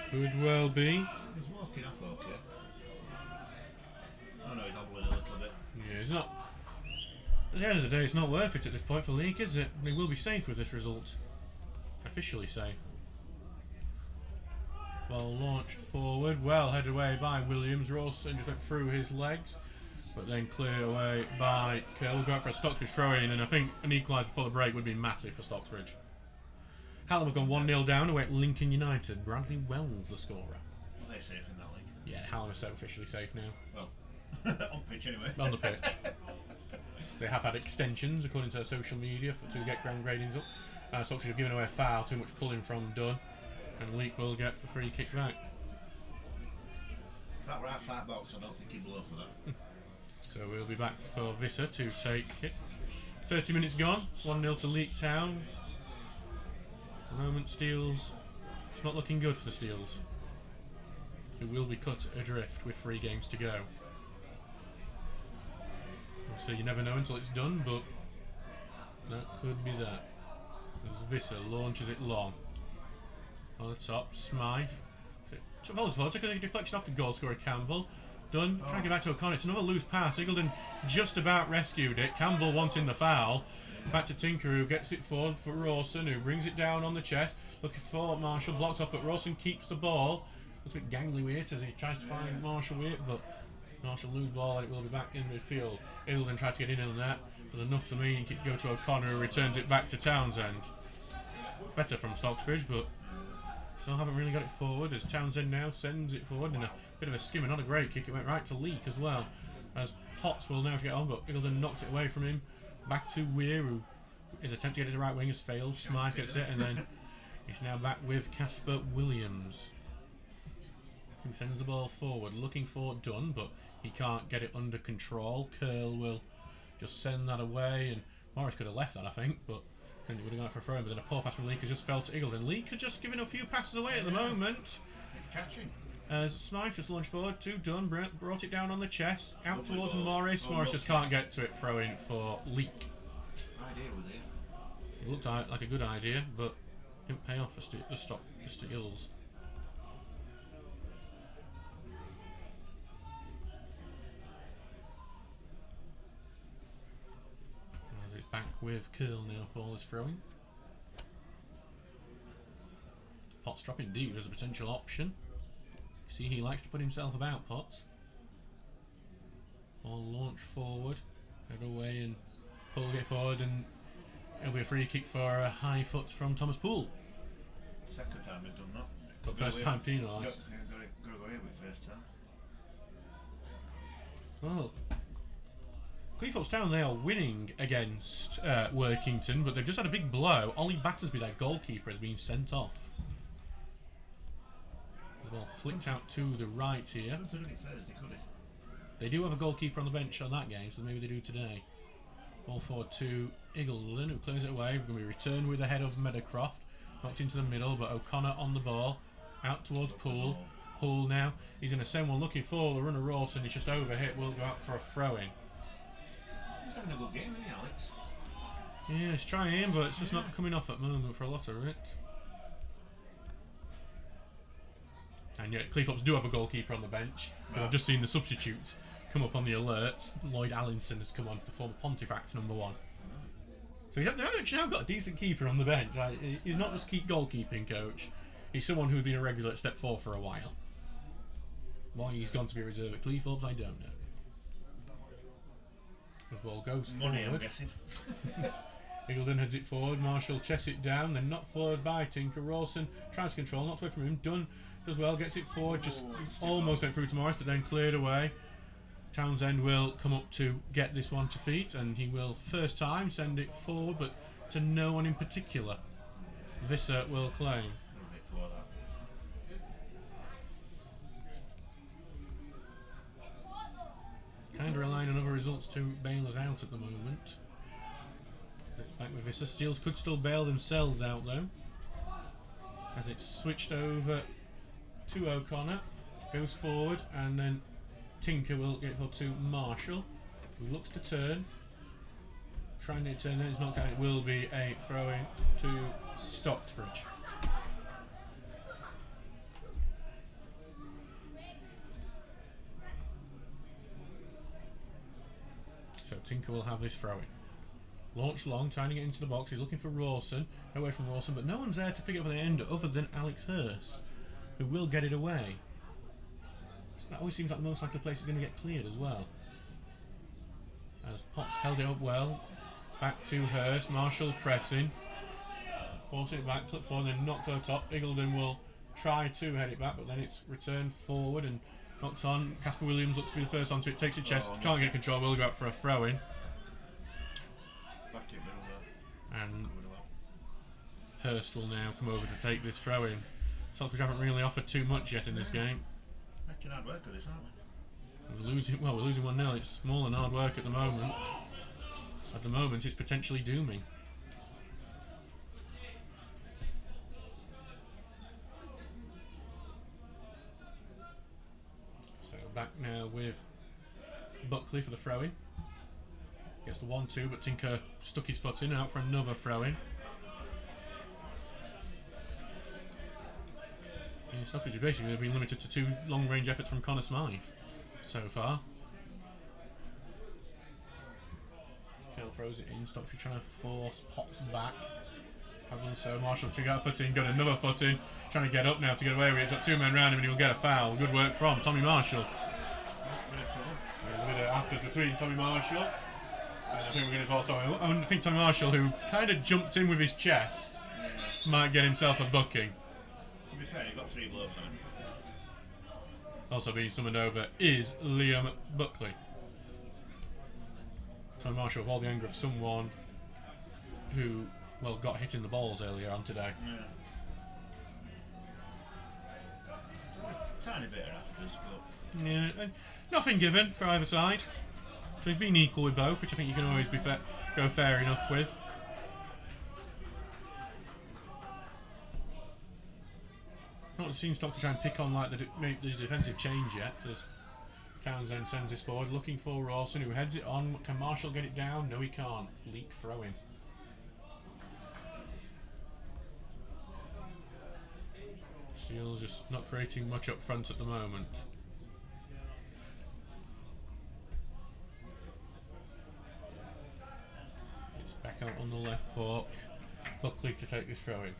Could well be. He's walking off okay. Oh no, he's hobbling a little bit. Yeah, he's not. At the end of the day, it's not worth it at this point for Leek, is it? They will be safe with this result. Officially safe. Ball launched forward, well headed away by Williams. Rawson just went through his legs, but then cleared away by Curl. We'll go out for a Stocksbridge throw in, and I think an equaliser before the break would be massive for Stocksbridge. Hallam have gone 1-0 down away at Lincoln United. Bradley Wells, the scorer. Are they safe in that league? Yeah, Hallam are so officially safe now. Well, on pitch anyway. On the pitch. They have had extensions, according to their social media, to get ground gradings up. Stocksbridge have given away a foul, too much pulling from Dunn. And Leek will get the free kick back. If that were outside box, I don't think he'd blow for that. So we'll be back for Visser to take it. 30 minutes gone, 1-0 to Leek Town. The moment Steels, it's not looking good for the Steels, who will be cut adrift with 3 games to go. So you never know until it's done, but that could be that. As Visser launches it long. On the top, Smythe. Took a deflection off the goal scorer Campbell. Dunn, trying to get back to O'Connor. It's another loose pass. Eagledon just about rescued it. Campbell wanting the foul. Back to Tinker, who gets it forward for Rawson, who brings it down on the chest. Looking for Marshall, blocked off, but Rawson keeps the ball. Looks a bit gangly with it as he tries to find Marshall with it, but Marshall lose ball and it will be back in midfield. Eagledon tries to get in on that. There's enough to me and go to O'Connor, who returns it back to Townsend. Better from Stocksbridge, but Still haven't really got it forward as Townsend now sends it forward in a bit of a skimmer, not a great kick. It went right to Leek as well. As Potts will now get on, but Eagledon knocked it away from him. Back to Weir, who his attempt to get it to right wing has failed. Smythe gets it, and then he's now back with Casper Williams, who sends the ball forward, looking for Dunn, but he can't get it under control. Curl will just send that away, and Morris could have left that, I think, but he would have gone for a throw. But then a poor pass from Leek has just fell to Eagledon. Leek had just given a few passes away at the moment. Catching. As Smythe just launched forward to Dunn, brought it down on the chest, out towards Morris. Morris just can't get to it, throw in for Leek. Idea was it? It looked like a good idea, but didn't pay off for the Steels. He's back with Curl now for his throwing. Potts dropping deep as a potential option. See, he likes to put himself about, Potts. Ball launch forward, head away and pull it forward, and it'll be a free kick for a high foot from Thomas Poole. Second time he's done that. But first time penalised. Got to go here with first time. Well, Cleethorpes Town, they are winning against Workington, but they've just had a big blow. Ollie Battersby, their goalkeeper, has been sent off. The ball flicked out to the right here. They do have a goalkeeper on the bench on that game, so maybe they do today. Ball forward to Eagledon, who clears it away. We're going to be returned with the head of Meadowcroft. Knocked into the middle, but O'Connor on the ball. Out towards Poole. Poole now. He's going to send one looking for the runner Rawson. He's just overhit. Will go out for a throw-in. He's having a good game, isn't he, Alex? Yeah, he's trying, but it's just not coming off at the moment for a lot of it. And yet, Cleethorpes do have a goalkeeper on the bench. But I've just seen the substitutes come up on the alerts. Lloyd Allinson has come on to form Pontefract #1. So they've actually now got a decent keeper on the bench. Right? He's not just goalkeeping coach. He's someone who's been a regular at Step 4 for a while. Why he's gone to be a reserve at Cleethorpes, I don't know. As ball goes Money, forward. I'm guessing. Eagledon heads it forward. Marshall chests it down. Then knocked forward by Tinker. Rawson tries to control, knocked away from him. Dunn does well, gets it forward. Just almost went through to Morris, but then cleared away. Townsend will come up to get this one to feet, and he will first time send it forward, but to no one in particular. Visser will claim. Kind of relying on other results to bail us out at the moment. Back with Visser. Steels could still bail themselves out though, as it's switched over to O'Connor. Goes forward, and then Tinker will get it forward to Marshall, who looks to turn. Trying to turn, then it's not going. It will be a throw-in to Stocksbridge. So Tinker will have this throw-in. Launch long, trying to get into the box. He's looking for Rawson. Away from Rawson, but no one's there to pick it up at the end other than Alex Hurst, who will get it away. So that always seems like the most likely place is going to get cleared as well. As Potts held it up well. Back to Hurst. Marshall pressing. Forcing it back, flip forward, then knocked over top. Eagledon will try to head it back, but then it's returned forward and knocked on. Casper Williams looks to be the first onto it, takes it chest, can't get control, will go out for a throw-in. And Hurst will now come over to take this throw-in. Stockbridge haven't really offered too much yet in this game. Making hard work of this, aren't we? We're losing 1-0. It's small and hard work at the moment. At the moment, it's potentially dooming. So back now with Buckley for the throw-in. Gets the 1-2, but Tinker stuck his foot in, out for another throw-in. Yeah, Stockbridge have basically been limited to 2 long-range efforts from Connor Smythe so far. Curl throws it in. Stockbridge trying to force Potts back. Have done so. Marshall to get a foot in, got another foot in. Trying to get up now to get away with it. He's got 2 men round him and he will get a foul. Good work from Tommy Marshall. There's a bit of affers between Tommy Marshall. And I think we're going to also. I think Tommy Marshall, who kind of jumped in with his chest, might get himself a booking. To be fair, he got 3 blows on him. Also being summoned over is Liam Buckley. Tony Marshall with all the anger of someone who, well, got hit in the balls earlier on today. Yeah. A tiny bit of afters, but... Yeah, nothing given for either side. So he's been equal with both, which I think you can always be go fair enough with. Not seen Stock to try and pick on like the defensive change yet, as Townsend sends this forward, looking for Rawson, who heads it on. Can Marshall get it down? No, he can't. Leek throwing. Steele's just not creating much up front at the moment. It's back out on the left fork. Buckley to take this throw in.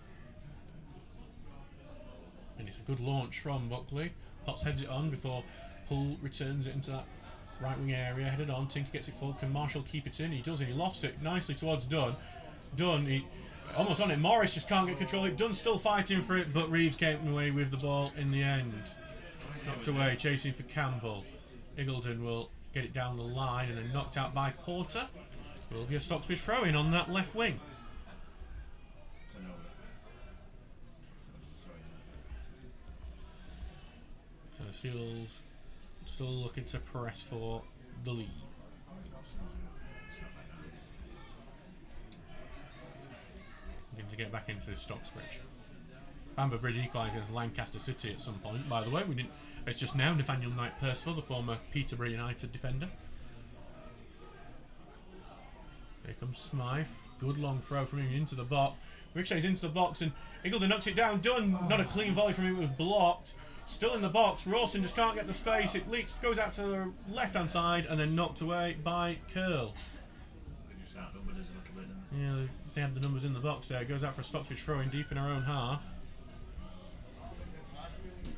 And it's a good launch from Buckley. Potts heads it on before Hull returns it into that right wing area. Headed on, Tinker gets it forward. Can Marshall keep it in? He does, and he lofts it nicely towards Dunn. Dunn, he almost on it. Morris just can't get control of it. Dunn's still fighting for it, but Reeves came away with the ball in the end. Knocked away, chasing for Campbell. Iggulden will get it down the line and then knocked out by Porter. Will be a Stocksbridge throw-in on that left wing. So Seals still looking to press for the lead. Looking to get back into Stocksbridge. Bamber Bridge equalised against Lancaster City at some point. By the way, we didn't. It's just now Nathaniel Knight Percival, the former Peterborough United defender. Here comes Smythe. Good long throw from him into the box. Ricochets into the box and Iggulden knocks it down. Dunn, not a clean volley from him, it was blocked. Still in the box. Rawson just can't get the space. It leaks, goes out to the left-hand side and then knocked away by Curl. Yeah, they had the numbers in the box there. It goes out for a Stocksbridge throw-in deep in our own half.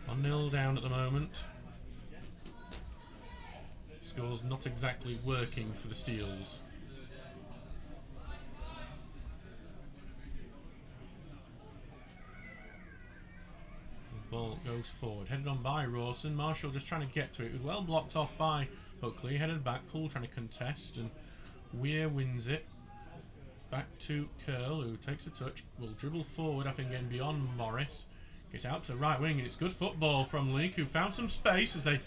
1-0 down at the moment. Score's not exactly working for the Steels. Ball goes forward, headed on by Rawson. Marshall just trying to get to it. It was well blocked off by Buckley. Headed back, Poole trying to contest, and Weir wins it. Back to Curl, who takes a touch. Will dribble forward, I think, getting beyond Morris. Gets out to the right wing, and it's good football from Leek, who found some space as they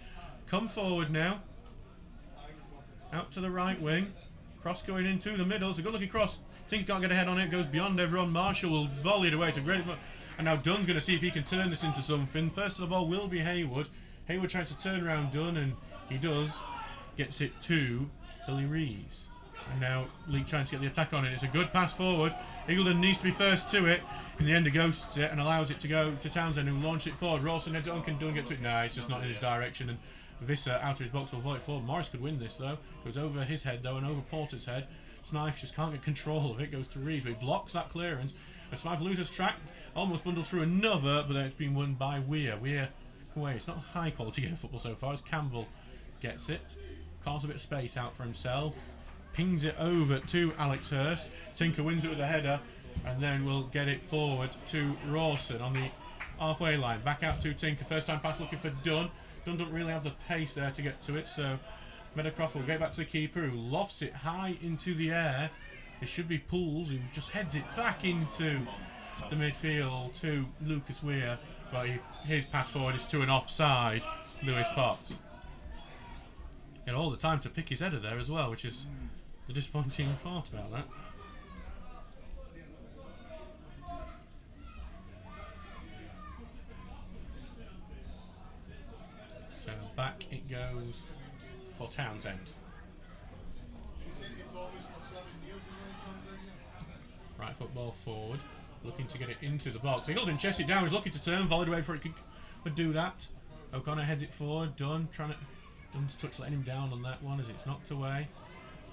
come forward now. Out to the right wing. Cross going into the middle. It's a good looking cross. Tinker can't get a head on it. Goes beyond everyone. Marshall will volley it away. It's a great. And now Dunn's going to see if he can turn this into something. First of the ball will be Haywood. Haywood tries to turn around Dunn, and he does. Gets it to Billy Reeves. And now Leek trying to get the attack on it. It's a good pass forward. Iggulden needs to be first to it. In the end, he ghosts it and allows it to go to Townsend, who launches it forward. Rawson heads it on. Can Dunn get to it? Nah, it's just not in his direction. And Visser out of his box will volley it forward. Morris could win this though. Goes over his head though and over Porter's head. Smythe just can't get control of it. Goes to Reeves, but he blocks that clearance. And Smythe loses track. Almost bundled through another, but then it's been won by Weir. Weir away. It's not high quality game of football so far as Campbell gets it. Carves a bit of space out for himself. Pings it over to Alex Hurst. Tinker wins it with a header, and then we'll get it forward to Rawson on the halfway line. Back out to Tinker. First time pass looking for Dunn. Dunn doesn't really have the pace there to get to it, so Meadowcroft will get back to the keeper, who lofts it high into the air. It should be Pools, who just heads it back into the midfield to Lucas Weir, but his pass forward is to an offside Lewis Potts. Had all the time to pick his header there as well, which is the disappointing part about that. So back it goes for Townsend. Right football forward, looking to get it into the box. Iggulden chests it down, he's looking to turn, volleyed away before it could do that. O'Connor heads it forward, Dunn's touch letting him down on that one as it's knocked away.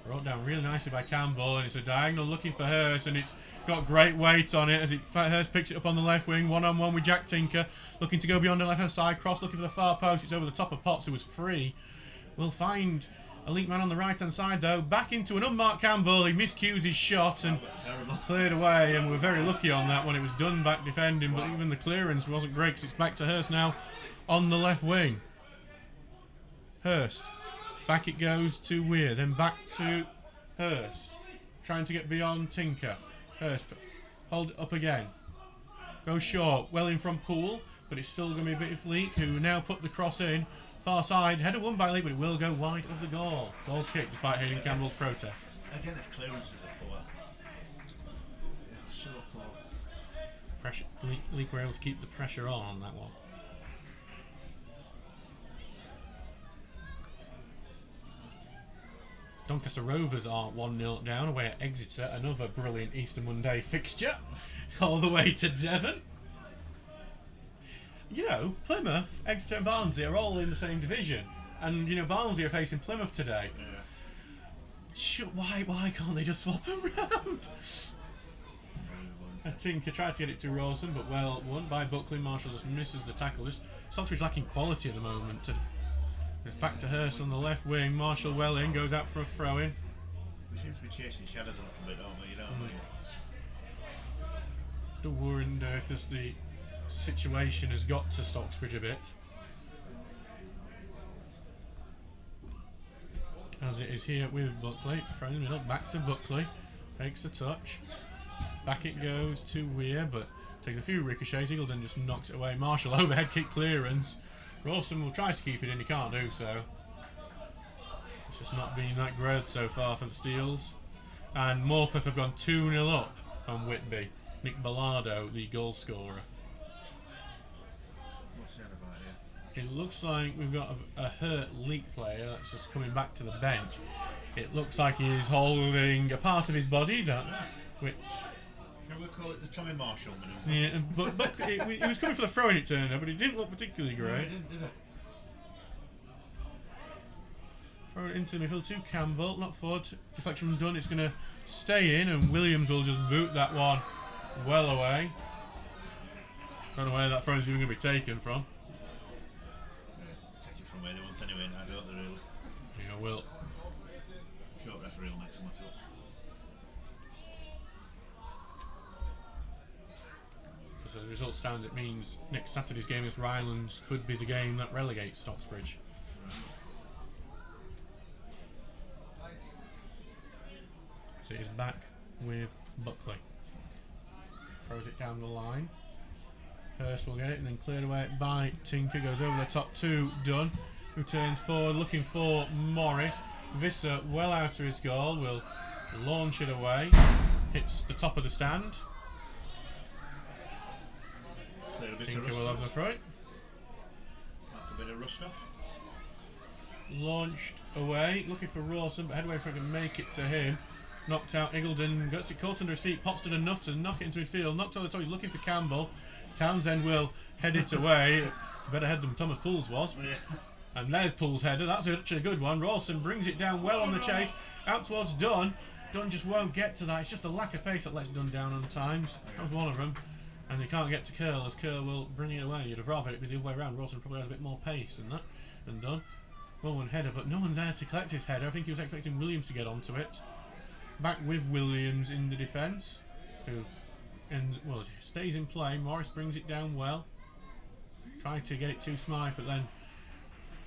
Brought down really nicely by Campbell, and it's a diagonal looking for Hurst, and it's got great weight on it as Hurst picks it up on the left wing, one-on-one with Jack Tinker, looking to go beyond the left-hand side, cross looking for the far post. It's over the top of Potts, who was free. We'll find A Leek man on the right-hand side, though. Back into an unmarked Campbell. He miscues his shot and cleared away. And we're very lucky on that one. It was done back defending, but even the clearance wasn't great because it's back to Hurst now on the left wing. Hurst. Back it goes to Weir. Then back to Hurst. Trying to get beyond Tinker. Hurst. Hold it up again. Go short. Well in from Poole. But it's still going to be a bit of Leek, who now put the cross in. Far side, header won by Leek, but it will go wide of the goal. Goal kick, despite Hayden Campbell's protests. Again, his clearances are poor. Yeah, so poor. Pressure. Leek were able to keep the pressure on that one. Doncaster Rovers are 1-0 down away at Exeter. Another brilliant Easter Monday fixture. All the way to Devon. You know, Plymouth, Exeter and Barnsley are all in the same division. And, you know, Barnsley are facing Plymouth today. Yeah. Why can't they just swap them round? As Tinker tried to get it to Rawson, but well won by Buckley. Marshall just misses the tackle. Just Stocksbridge lacking quality at the moment. It's back to Hurst on the left wing. Marshall well in, goes out for a throw-in. We seem to be chasing shadows a little bit, don't we? You know what I mean? Don't worry if there's the situation has got to Stocksbridge a bit. As it is here with Buckley. Thrown in the middle, back to Buckley. Takes a touch. Back it goes to Weir, but takes a few ricochets. Eagledon just knocks it away. Marshall overhead kick clearance. Rawson will try to keep it in, he can't do so. It's just not been that great so far for the Steels. And Morpeth have gone 2-0 up on Whitby. Nick Ballardo, the goal scorer. It looks like we've got a hurt Leek player that's just coming back to the bench. It looks like he is holding a part of his body. That's Shall we call it the Tommy Marshall manoeuvre? yeah, but he was coming for the throw-in, it turned out, but it didn't look particularly great. No, it didn't, did it? Throw it into the midfield to Campbell, not forward. Deflection done. It's going to stay in, and Williams will just boot that one well away. Don't know where that throw is even going to be taken from. From where they want anyway, I don't really. Yeah, will. Short referee will make so much up. As the result stands, it means next Saturday's game against Rylands could be the game that relegates Stocksbridge. So he's back with Buckley. Throws it down the line. Hurst will get it and then cleared away by Tinker. Goes over the top to Dunn, who turns forward looking for Morris. Visser well out of his goal, will launch it away. Hits the top of the stand. Tinker will have the throw. That's a bit of rust off. Launched away, looking for Rawson, but headway for him to make it to him. Knocked out Eagledon, gets it caught under his feet. Potts did enough to knock it into midfield. Knocked over the top, he's looking for Campbell. Townsend will head it away. It's a better head than Thomas Poole's was. Yeah. And there's Poole's header. That's actually a good one. Rawson brings it down well on the chase. Out towards Dunn. Dunn just won't get to that. It's just a lack of pace that lets Dunn down on times. That was one of them. And they can't get to Curl, as Curl will bring it away. You'd have rather it be the other way around. Rawson probably has a bit more pace than that. Than Dunn. Well, one header, but no one there to collect his header. I think he was expecting Williams to get onto it. Back with Williams in the defence, who stays in play. Morris brings it down well. Tried to get it to Smythe, but then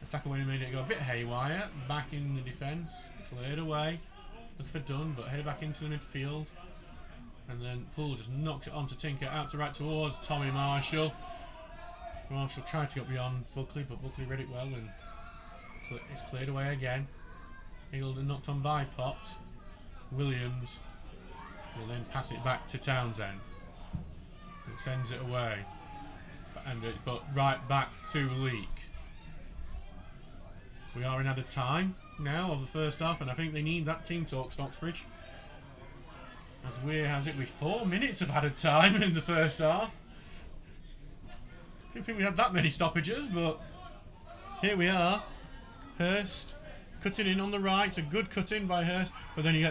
the tackle when he made it go a bit haywire. Back in the defence, cleared away. Looking for Dunn, but headed back into the midfield. And then Poole just knocks it onto Tinker, out to right towards Tommy Marshall. Marshall tried to get beyond Buckley, but Buckley read it well and it's cleared away again. Eagledon knocked on by Potts. Williams will then pass it back to Townsend, who sends it away, but right back to Leek. We are in added time now of the first half, and I think they need that team talk, Stocksbridge, as Weir has it with 4 minutes of added time in the first half. Didn't think we had that many stoppages, but here we are. Hurst cutting in on the right, a good cut in by Hurst, but then he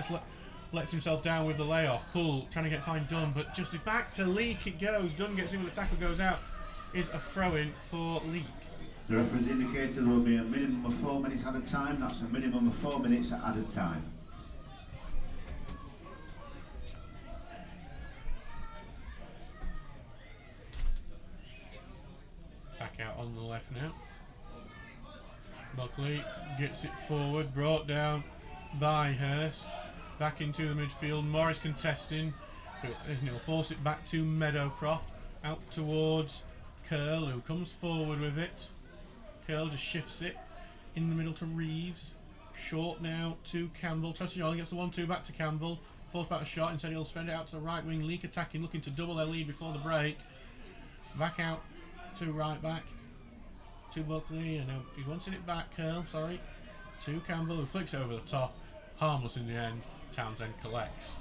lets himself down with the layoff. Poole trying to find Dunn, but just back to Leek it goes. Dunn gets in with the tackle, goes out. Is a throw in for Leek. The referee's indicated there will be a minimum of 4 minutes added time. That's a minimum of 4 minutes added time. Back out on the left now. Buckley gets it forward, brought down by Hurst. Back into the midfield. Morris contesting, but he'll force it back to Meadowcroft. Out towards Curl, who comes forward with it. Curl just shifts it in the middle to Reeves. Short now to Campbell. Trusty gets the 1-2 back to Campbell. Thought about a shot, instead he'll spend it out to the right wing. Leek attacking, looking to double their lead before the break. Back out to right back to Buckley, and now he's wanting it back, Curl, sorry, to Campbell, who flicks it over the top. Harmless in the end. Townsend collects.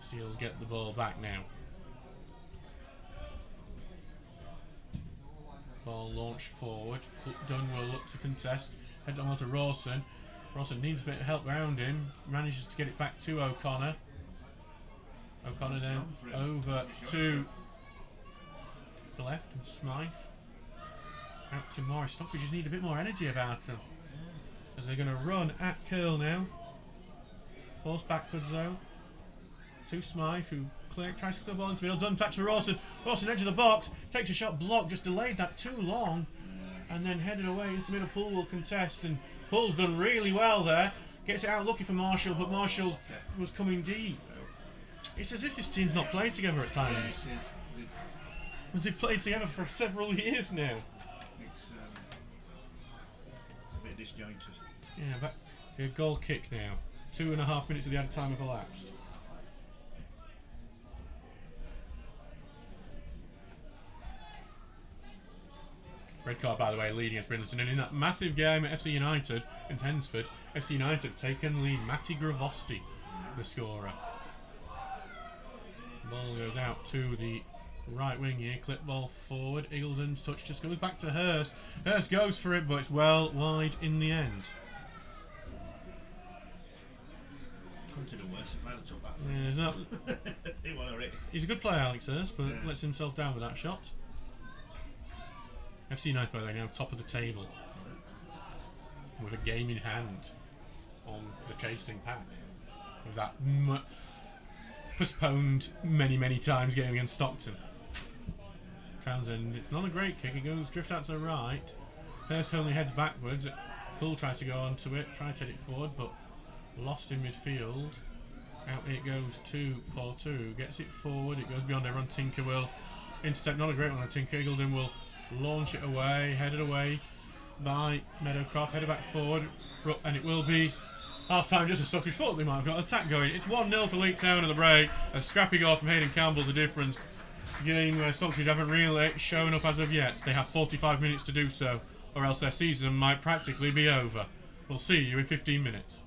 Steels get the ball back now. Ball launched forward. Dunn will look to contest. Heads on to Rawson. Rawson needs a bit of help around him. Manages to get it back to O'Connor. O'Connor then over to the left, and Smythe out to Morris. Stocksbridge just need a bit more energy about them, as they're going to run at Curl now. Forced backwards though to Smythe, who tries to put the ball into the middle. Dunn back to Rawson. Rawson edge of the box, takes a shot, blocked, just delayed that too long, and then headed away into the middle. Poole will contest, and Poole's done really well there. Gets it out looking for Marshall, but Marshall was coming deep. It's as if this team's not played together at times. They've played together for several years now. It's a bit disjointed. Yeah, but a goal kick now. 2.5 minutes of the added time have elapsed. Red card, by the way, leading against Bridlington. And in that massive game at FC United in Hensford, FC United have taken lead. Matti Gravosti, the scorer. Ball goes out to the right wing here. Clip ball forward. Eagledon's touch just goes back to Hurst. Hurst goes for it, but it's well wide in the end. Couldn't have done worse if I had took that. Yeah, he's not. He's a good player, Alex Hurst, but lets himself down with that shot. FC United, by the way, now top of the table with a game in hand on the chasing pack. With that postponed many times game against Stockton. Townsend, it's not a great kick. It goes drift out to the right. Hurst only heads backwards. Poole tries to go onto it, try to head it forward, but lost in midfield. Out it goes to Portu. Gets it forward. It goes beyond everyone. Tinker will intercept. Not a great one on Tinker. Eagledon will launch it away. Headed away by Meadowcroft. Headed back forward. And it will be half-time just as Stockbridge thought they might have got an attack going. It's 1-0 to Leek Town at the break. A scrappy goal from Hayden Campbell, the difference. It's a game where Stockbridge haven't really shown up as of yet. They have 45 minutes to do so, or else their season might practically be over. We'll see you in 15 minutes.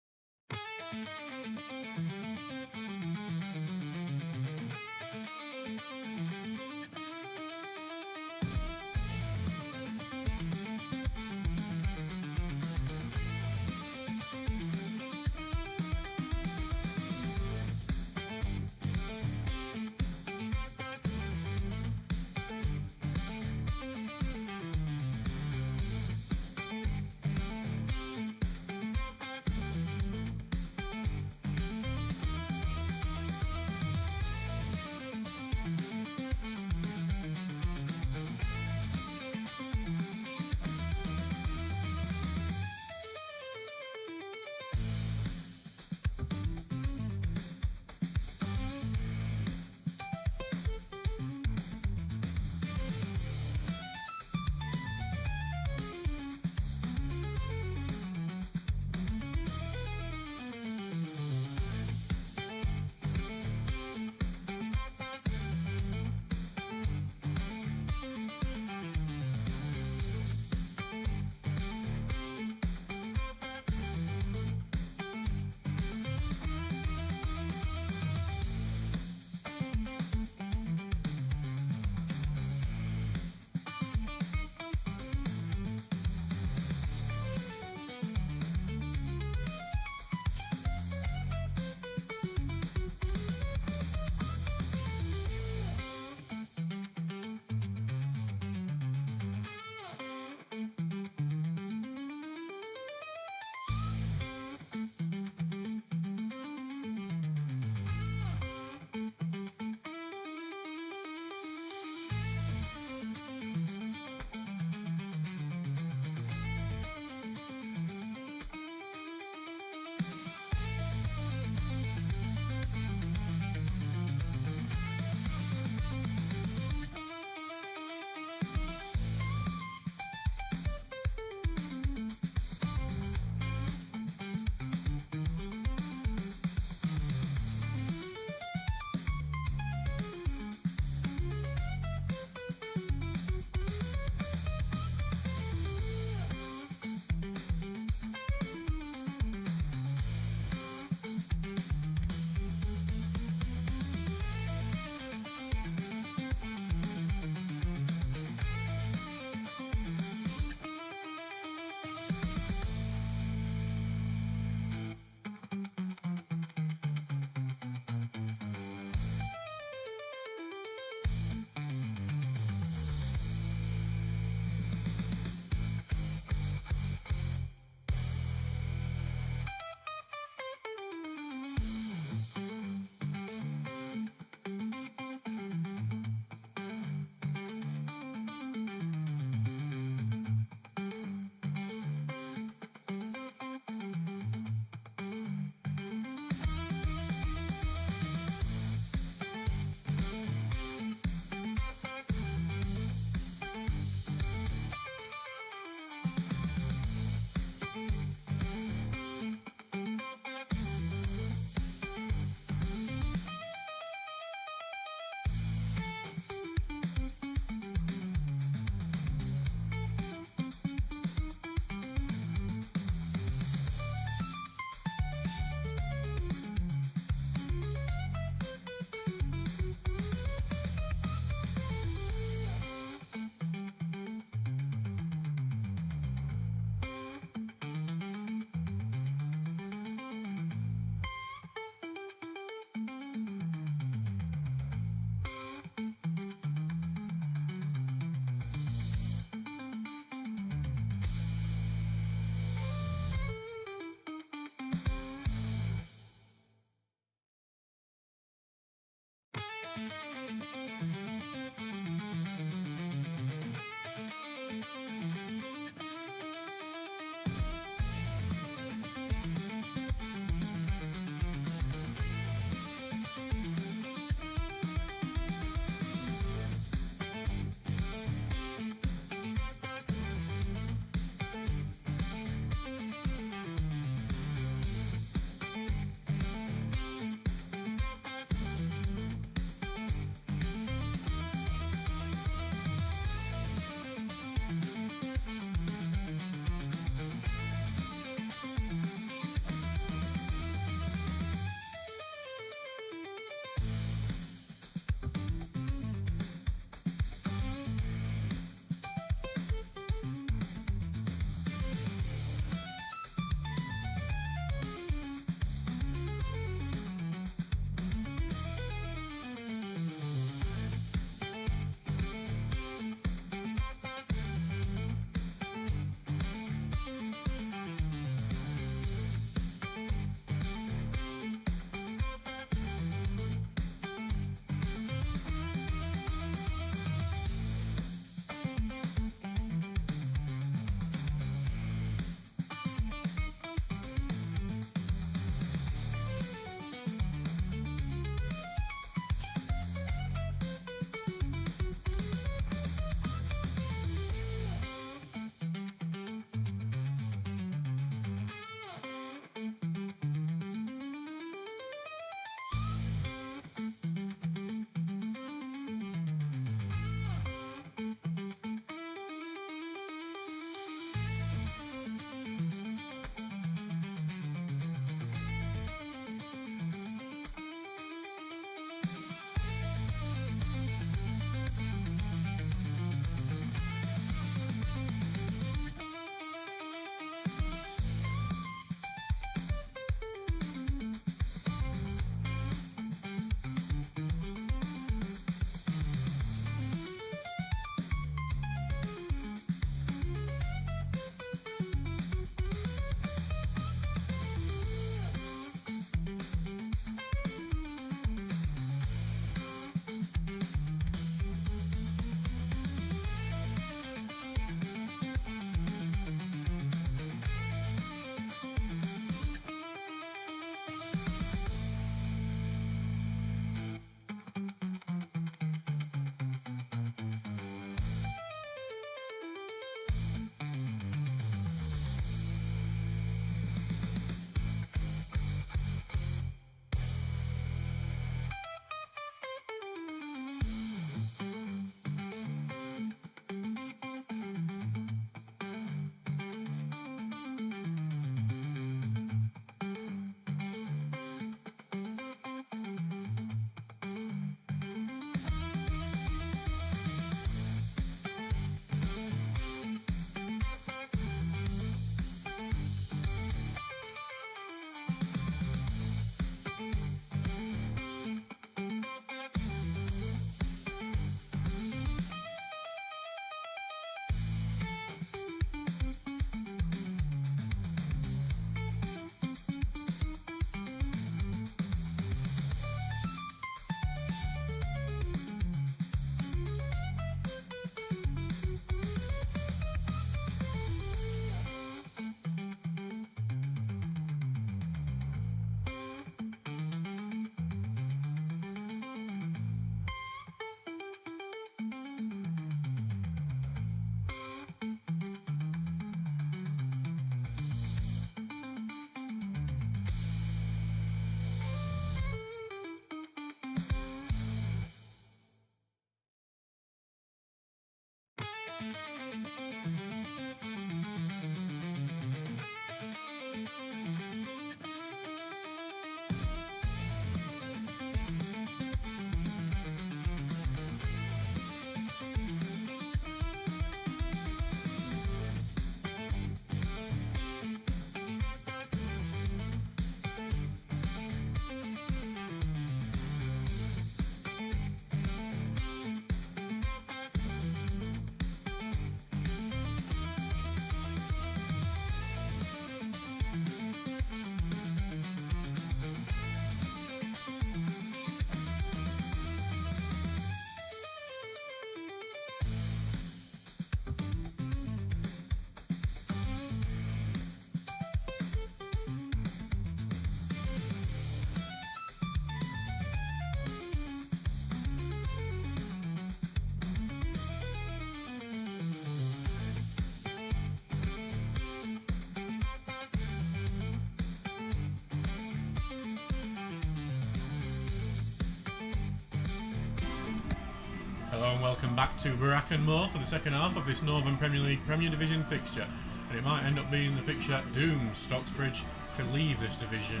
welcome back to Brackenmore for the second half of this Northern Premier League Premier Division fixture. And it might end up being the fixture that dooms Stocksbridge to leave this division.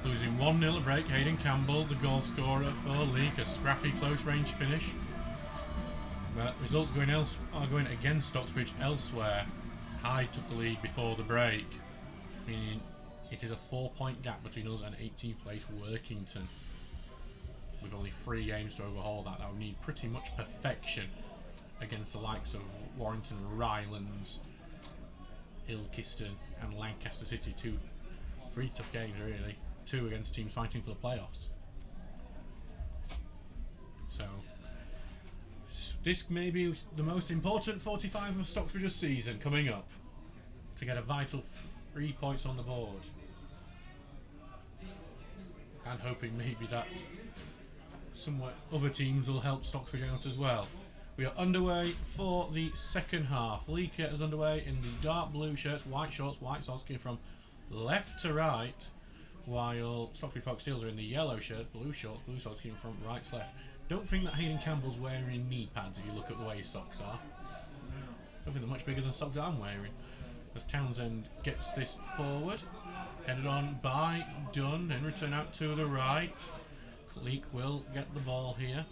Losing 1-0 at break, Hayden Campbell, the goal scorer for Leek, a scrappy close range finish. But results are going against Stocksbridge elsewhere. Hyde took the lead before the break, meaning it is a 4-point gap between us and 18th place Workington. With only 3 games to overhaul that would need pretty much perfection against the likes of Warrington, Rylands, Ilkeston and Lancaster City. 3 tough games really. 2 against teams fighting for the playoffs. So this may be the most important 45 of Stocksbridge's season coming up to get a vital 3 points on the board. And hoping maybe that somewhat other teams will help Stocksbridge out as well. We are underway for the second half. Leek is underway in the dark blue shirts, white shorts, white socks going from left to right, while Stocksbridge Park Steels are in the yellow shirts, blue shorts, blue socks going from right to left. Don't think that Hayden Campbell's wearing knee pads if you look at the way his socks are. I think they're much bigger than the socks I'm wearing. As Townsend gets this forward, headed on by Dunn, then return out to the right. Leek will get the ball here.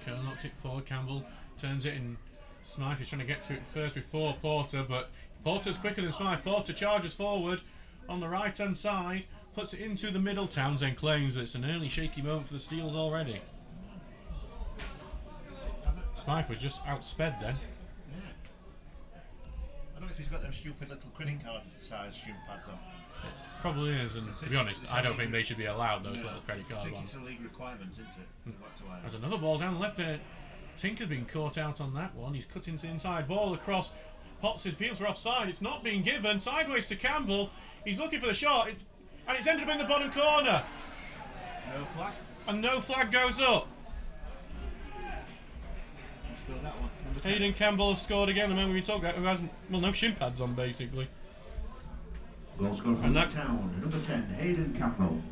Kerr knocks it forward, Campbell turns it in. Smythe is trying to get to it first before Porter, but Porter's quicker than Smythe. Porter charges forward on the right hand side, puts it into the middle. Townsend claims that it's an early shaky moment for the Steels already. Smythe was just outsped then. I don't know if he's got them stupid little credit card size shin pads on. It probably is, and to be honest, I don't think they should be allowed those little credit card ones. It's a league requirement, isn't it? There's another ball down the left there. Tinker's been caught out on that one. He's cut into the inside. Ball across. Potts appeals for offside. It's not being given. Sideways to Campbell. He's looking for the shot. And it's ended up in the bottom corner. No flag. And no flag goes up. That one. Hayden Campbell has scored again. The man we talked about who hasn't, well, no shin pads on basically. Goal scorer from the town, number 10, Hayden Campbell.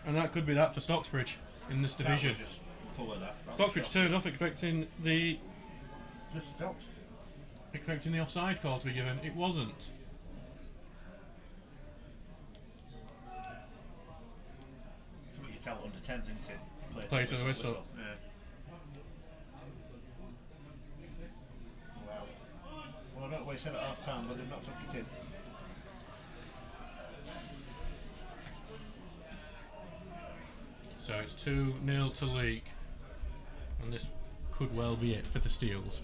And that could be that for Stocksbridge in this division. Stocksbridge turned off expecting the offside call to be given. It wasn't. That's what you tell under 10s, isn't it? Play to the whistle. Yeah. Wow. Well, I don't know what he said at half time, but they've not took it in. So it's 2-0 to Leek, and this could well be it for the Steels.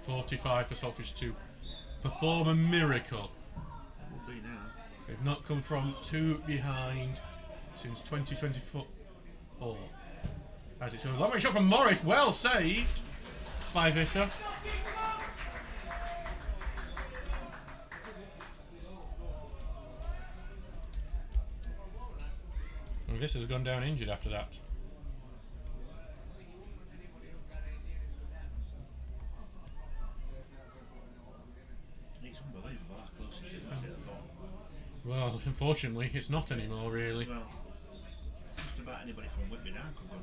.45 for Stockbridge to perform a miracle. Will be now. They've not come from 2 behind since 2024. As it's a long range shot from Morris, well saved by Visser. And Visser's gone down injured after that. It's unbelievable how close it is, isn't it, at the bottom? Well, unfortunately, it's not anymore, really. Well, just about anybody from Whitby down could go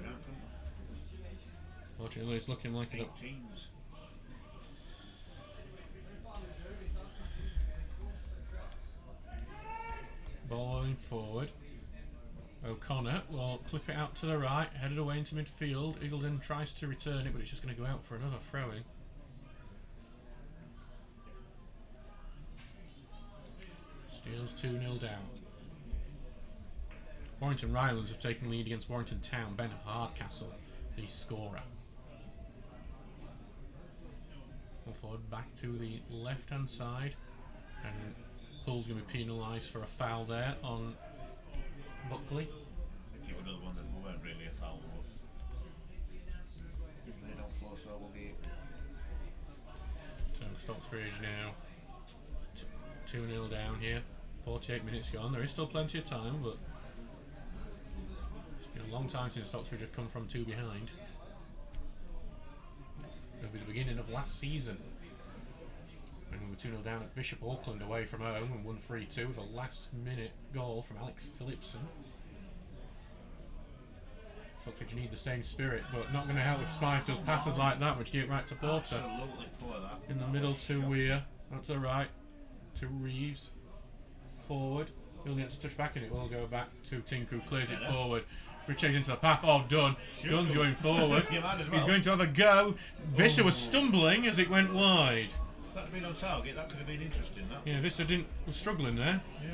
down, couldn't they? Fortunately, it's looking like 8 it. teams. Ball going forward. O'Connor will clip it out to the right, headed away into midfield. Eagleton tries to return it, but it's just going to go out for another throw-in. Steels 2-0 down. Warrington Rylands have taken lead against Warrington Town. Ben Hardcastle, the scorer. Ball forward back to the left-hand side, and Hull's going to be penalised for a foul there on Buckley. I think it was another one that weren't really a foul, but if they don't flow, so will be. So Stocksbridge now 2-0 down here. 48 minutes gone. There is still plenty of time, but it's been a long time since Stocksbridge have come from 2 behind. It'll be the beginning of last season. And we were 2-0 down at Bishop Auckland away from home and won 3-2 with a last-minute goal from Alex Phillipson. Stocksbridge need the same spirit, but not going to help if Smythe does passes like that, which get right to Porter. Absolutely poor that. In the middle to Weir, out to the right, to Reeves, forward. He'll get to touch back and it will go back to Tinku, clears it forward. Richards into the path, Dunn. Dunn's going forward. He's going to have a go. Visser was stumbling as it went wide. If that had been on target, that could have been interesting, that. Yeah, Visser was struggling there. Yeah.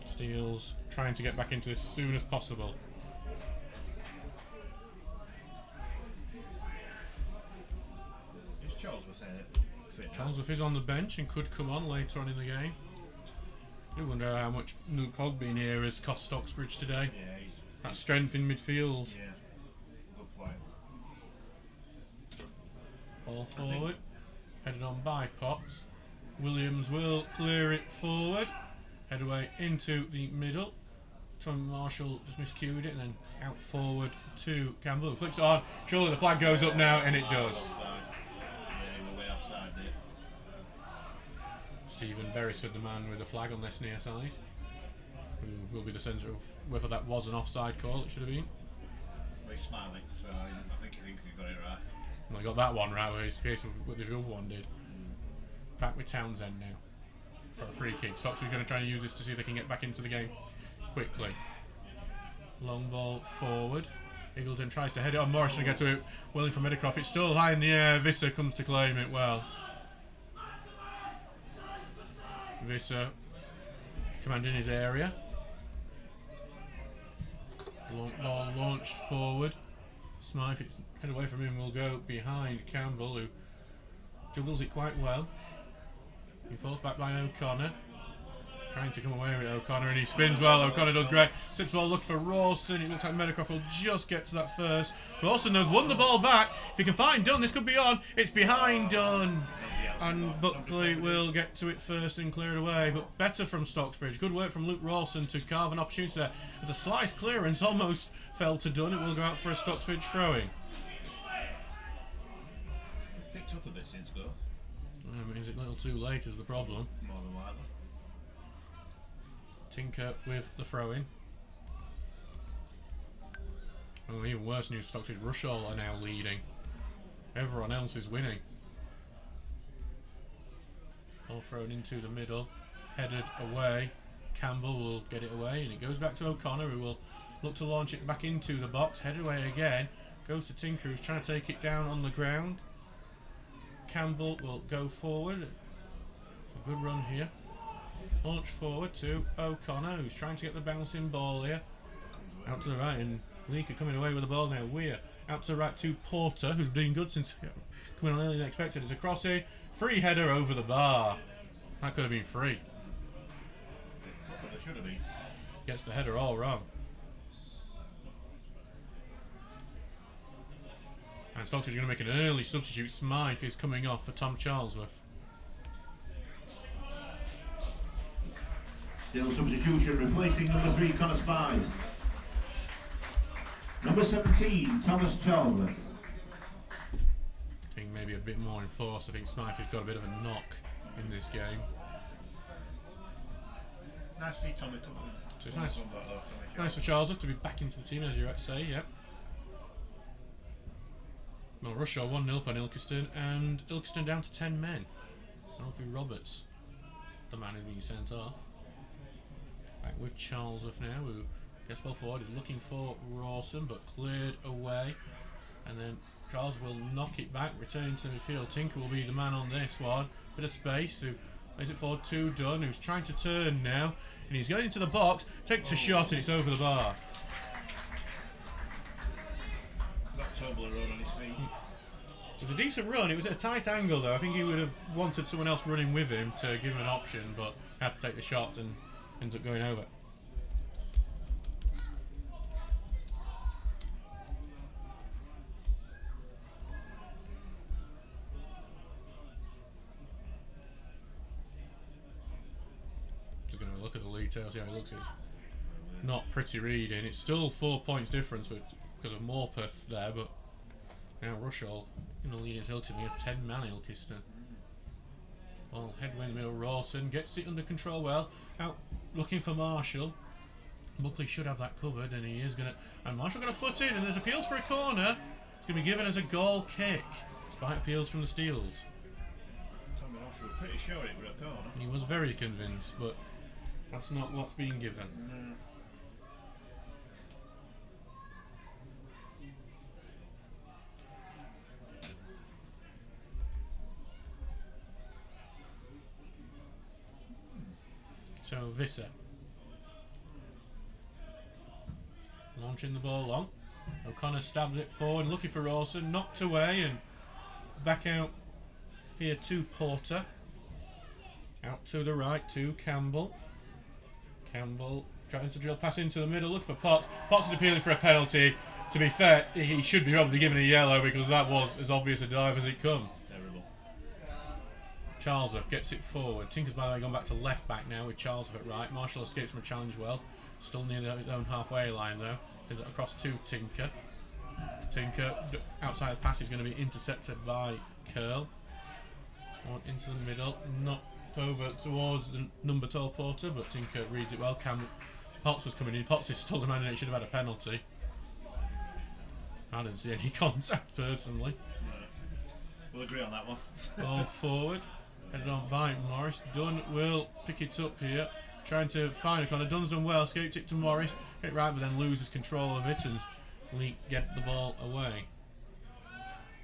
Steele's trying to get back into this as soon as possible. Is Charlesworth fit now? Charlesworth is on the bench and could come on later on in the game. I wonder how much Luke Hogg being here has cost Stocksbridge today. Yeah, he's... That strength in midfield. Yeah, good player. Ball forward. Headed on by Potts. Williams will clear it forward. Head away into the middle. Tom Marshall just miscued it and then out forward to Campbell. Flicks it on. Surely the flag goes up now, and it does. Yeah, he was way offside there. Stephen Beresford, the man with the flag on this near side, who will be the centre of whether that was an offside call. It should have been. Well, he's smiling, so I think he thinks he's got it right. Well, he got that one right, where his face of what the other one did. Back with Townsend now for a free kick. Stocksbridge going to try and use this to see if they can get back into the game quickly. Long ball forward. Eagleton tries to head it on. Morrison to get to it. Willing from Meadowcroft. It's still high in the air. Visser comes to claim it well. Visser commanding his area. Long ball launched forward. Smythe, head away from him, will go behind Campbell, who juggles it quite well. He falls back by O'Connor. Trying to come away with O'Connor, and he spins well. O'Connor does great. Sips ball, look for Rawson. It looks like Meadowcroft will just get to that first. Rawson has won the ball back. If he can find Dunn, this could be on. It's behind Dunn. And Buckley will get to it first and clear it away. But better from Stocksbridge. Good work from Luke Rawson to carve an opportunity there. As a slice clearance almost fell to Dunn. It will go out for a Stocksbridge throw-in. Picked up a bit since goal. Is it a little too late is the problem. More than likely. Tinker with the throw-in. Oh, even worse news, Stocksbridge Rushall are now leading. Everyone else is winning. All thrown into the middle, headed away. Campbell will get it away, and it goes back to O'Connor, who will look to launch it back into the box. Headed away again, goes to Tinker, who's trying to take it down on the ground. Campbell will go forward. It's a good run here. Launch forward to O'Connor, who's trying to get the bouncing ball here. Out to the right, and Leek are coming away with the ball now. Weir out to the right to Porter, who's been good since coming on earlier than expected. It's a cross here. Free header over the bar. That could have been free. It should have been. Gets the header all wrong. And Stocksbridge are going to make an early substitute. Smythe is coming off for Tom Charlesworth. Still substitution, replacing number 3, Connor Spies. Number 17, Thomas Charlesworth. I think maybe a bit more enforced. I think Smythe has got a bit of a knock in this game. Nice to see Tommy come on. So it's nice for Charlesworth to be back into the team, as you're about to say, yeah. Well, Rushall 1-0 on Ilkeston, and Ilkeston down to 10 men. Alfie Roberts, the man who's being sent off. Back with Charlesworth now, who gets ball forward, is looking for Rawson, but cleared away. And then Charles will knock it back, returning to the midfield. Tinker will be the man on this one. Bit of space, who lays it forward to Dunn, who's trying to turn now. And he's going into the box, takes a shot, and it's over the bar. Got Tobler run on his feet. It was a decent run. It was at a tight angle, though. I think he would have wanted someone else running with him to give him an option, but had to take the shot and ends up going over. Just going to look at the league tail, see how it looks. It's not pretty reading. It's still 4 points difference with because of Morpeth there, but now Rushall in the lead is Ilkeston. He has 10 man Ilkeston. Well, headwind middle, Rawson gets it under control well. Out looking for Marshall. Buckley should have that covered, and he is going to... And Marshall going to foot in, and there's appeals for a corner. It's going to be given as a goal kick, despite appeals from the Steels. Tommy Marshall was pretty sure it was a corner. He was very convinced, but that's not what's being given. No. So Visser launching the ball long. O'Connor stabs it forward, looking for Rawson, knocked away, and back out here to Porter. Out to the right to Campbell. Campbell trying to drill pass into the middle, look for Potts. Potts is appealing for a penalty. To be fair, he should be probably given a yellow because that was as obvious a dive as it come. Terrible. Charlesworth gets it forward. Tinker's by the way gone back to left back now with Charlesworth at right. Marshall escapes from a challenge well. Still near his own halfway line though. Sends it across to Tinker. Tinker outside the pass is going to be intercepted by Curl. On into the middle, not over towards the number 12 Porter, but Tinker reads it well. Potts was coming in. Potts is still demanding it should have had a penalty. I didn't see any contact personally. No. We'll agree on that one. Ball forward, headed on by Morris. Dunn will pick it up here, trying to find a corner. Dunn's done well, escaped it to Morris, hit it right, but then loses control of it, and Leek get the ball away.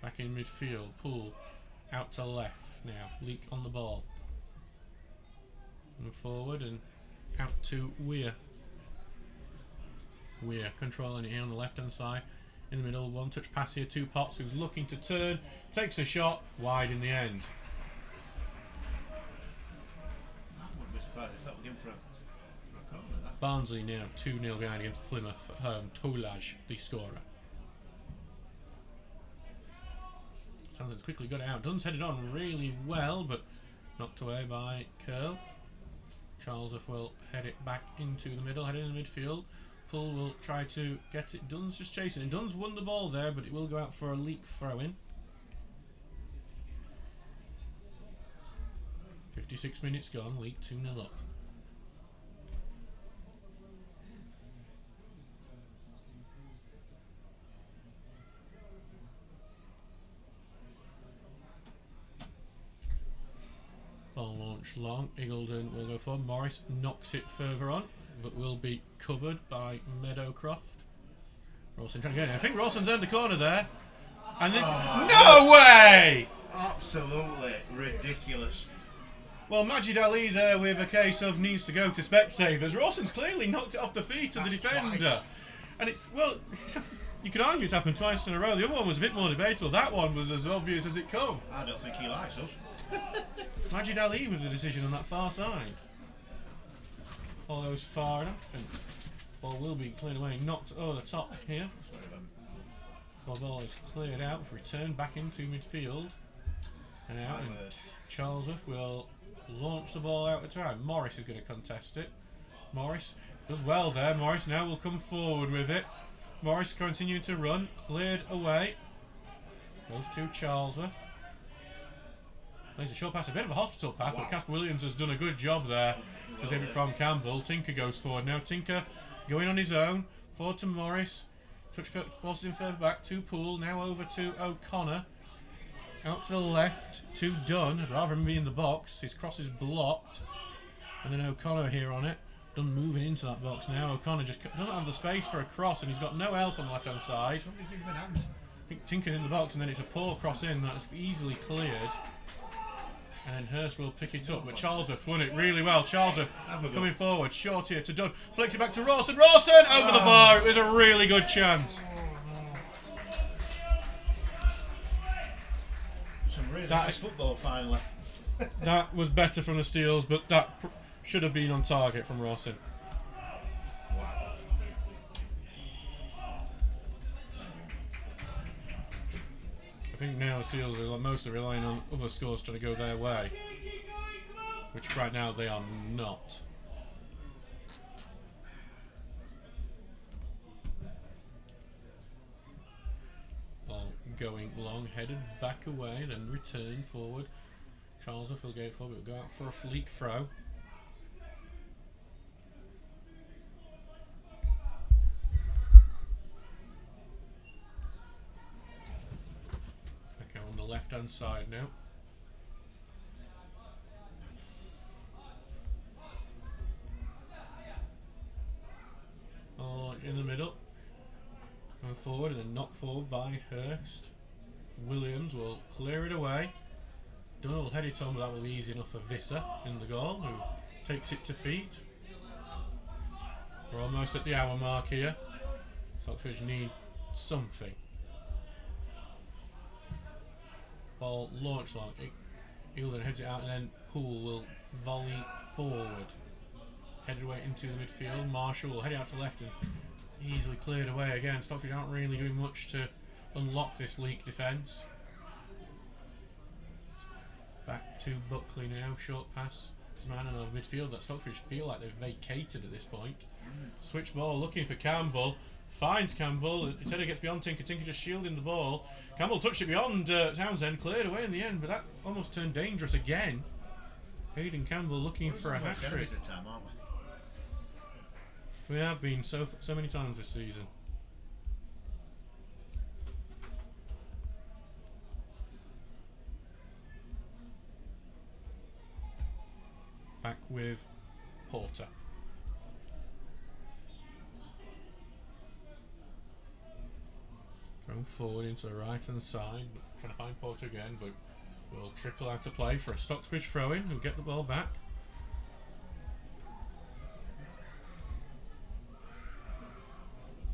Back in midfield, Poole out to left now. Leek on the ball. And forward and out to Weir. Weir controlling it here on the left hand side. In the middle, one touch pass here to Potts, who's looking to turn, takes a shot, wide in the end. I wouldn't be surprised if that was in for a corner. That. Barnsley now 2-0 behind against Plymouth at home. Tolaj, the scorer. Townsend's quickly got it out. Dunn's headed on really well, but knocked away by Curl. Charlesworth will head it back into the middle, head in the midfield. Poole will try to get it. Dunn's just chasing it. Dunn's won the ball there, but it will go out for a Leek throw-in. 56 minutes gone. Leek 2-0 up. Ball launch long. Eagledon will go forward. Morris knocks it further on, but will be covered by Meadowcroft. Rawson trying to get in. I think Rawson's earned the corner there. And this no way! Absolutely ridiculous. Well, Majid Ali there with a case of needs to go to Specsavers. Rawson's clearly knocked it off the feet of the defender. Twice. And it's, well, you could argue it's happened twice in a row. The other one was a bit more debatable. That one was as obvious as it come. I don't think he likes us. Majid Ali with the decision on that far side. All those far enough, and ball will be cleared away, knocked over the top here. Ball is cleared out, returned back into midfield, and out. And Charlesworth will launch the ball out to right. Morris is going to contest it. Morris does well there. Morris now will come forward with it. Morris continuing to run, cleared away. Goes to Charlesworth. Plays a short pass, a bit of a hospital pass, but Casper Williams has done a good job there to save it from Campbell. Tinker goes forward now. Tinker going on his own. Forward to Morris. Touch forces him further back to Poole. Now over to O'Connor. Out to the left to Dunn. I'd rather him be in the box. His cross is blocked. And then O'Connor here on it. Dunn moving into that box now. O'Connor just doesn't have the space for a cross, and he's got no help on the left hand side. I think Tinker's in the box, and then it's a poor cross in that's easily cleared. And then Hurst will pick it up, but Charlesworth won it really well. Charlesworth coming forward, short here to Dunn, flicks it back to Rawson. Rawson over the bar. It was a really good chance. Some really nice football finally. That was better from the Steels, but that should have been on target from Rawson. I think now the Steels are mostly relying on other scores trying to go their way, which right now they are not. going long, headed back away, then return forward. Charles will get it forward, but we'll go out for a Leek throw. Okay, on the left-hand side now. Oh, in the middle. Going forward and then knocked forward by Hurst. Williams will clear it away. Dunn will head it on, but that will be easy enough for Visser in the goal, who takes it to feet. We're almost at the hour mark here. Stocksbridge need something. Ball launched long. Eagleton heads it out, and then Poole will volley forward. Headed away into the midfield. Marshall will head it out to left and easily cleared away again. Stocksbridge aren't really doing much to unlock this Leek defence. Back to Buckley now. Short pass to man and over midfield that Stocksbridge feel like they've vacated at this point. Switch ball looking for Campbell. Finds Campbell. His header gets beyond Tinker. Tinker just shielding the ball. Campbell touched it beyond Townsend. Cleared away in the end, but that almost turned dangerous again. Hayden Campbell looking for a hat-trick. We have been so many times this season. Back with Porter. Thrown forward into the right hand side. Trying to find Porter again, but will trickle out to play for a Stocksbridge throw-in. Who'll get the ball back.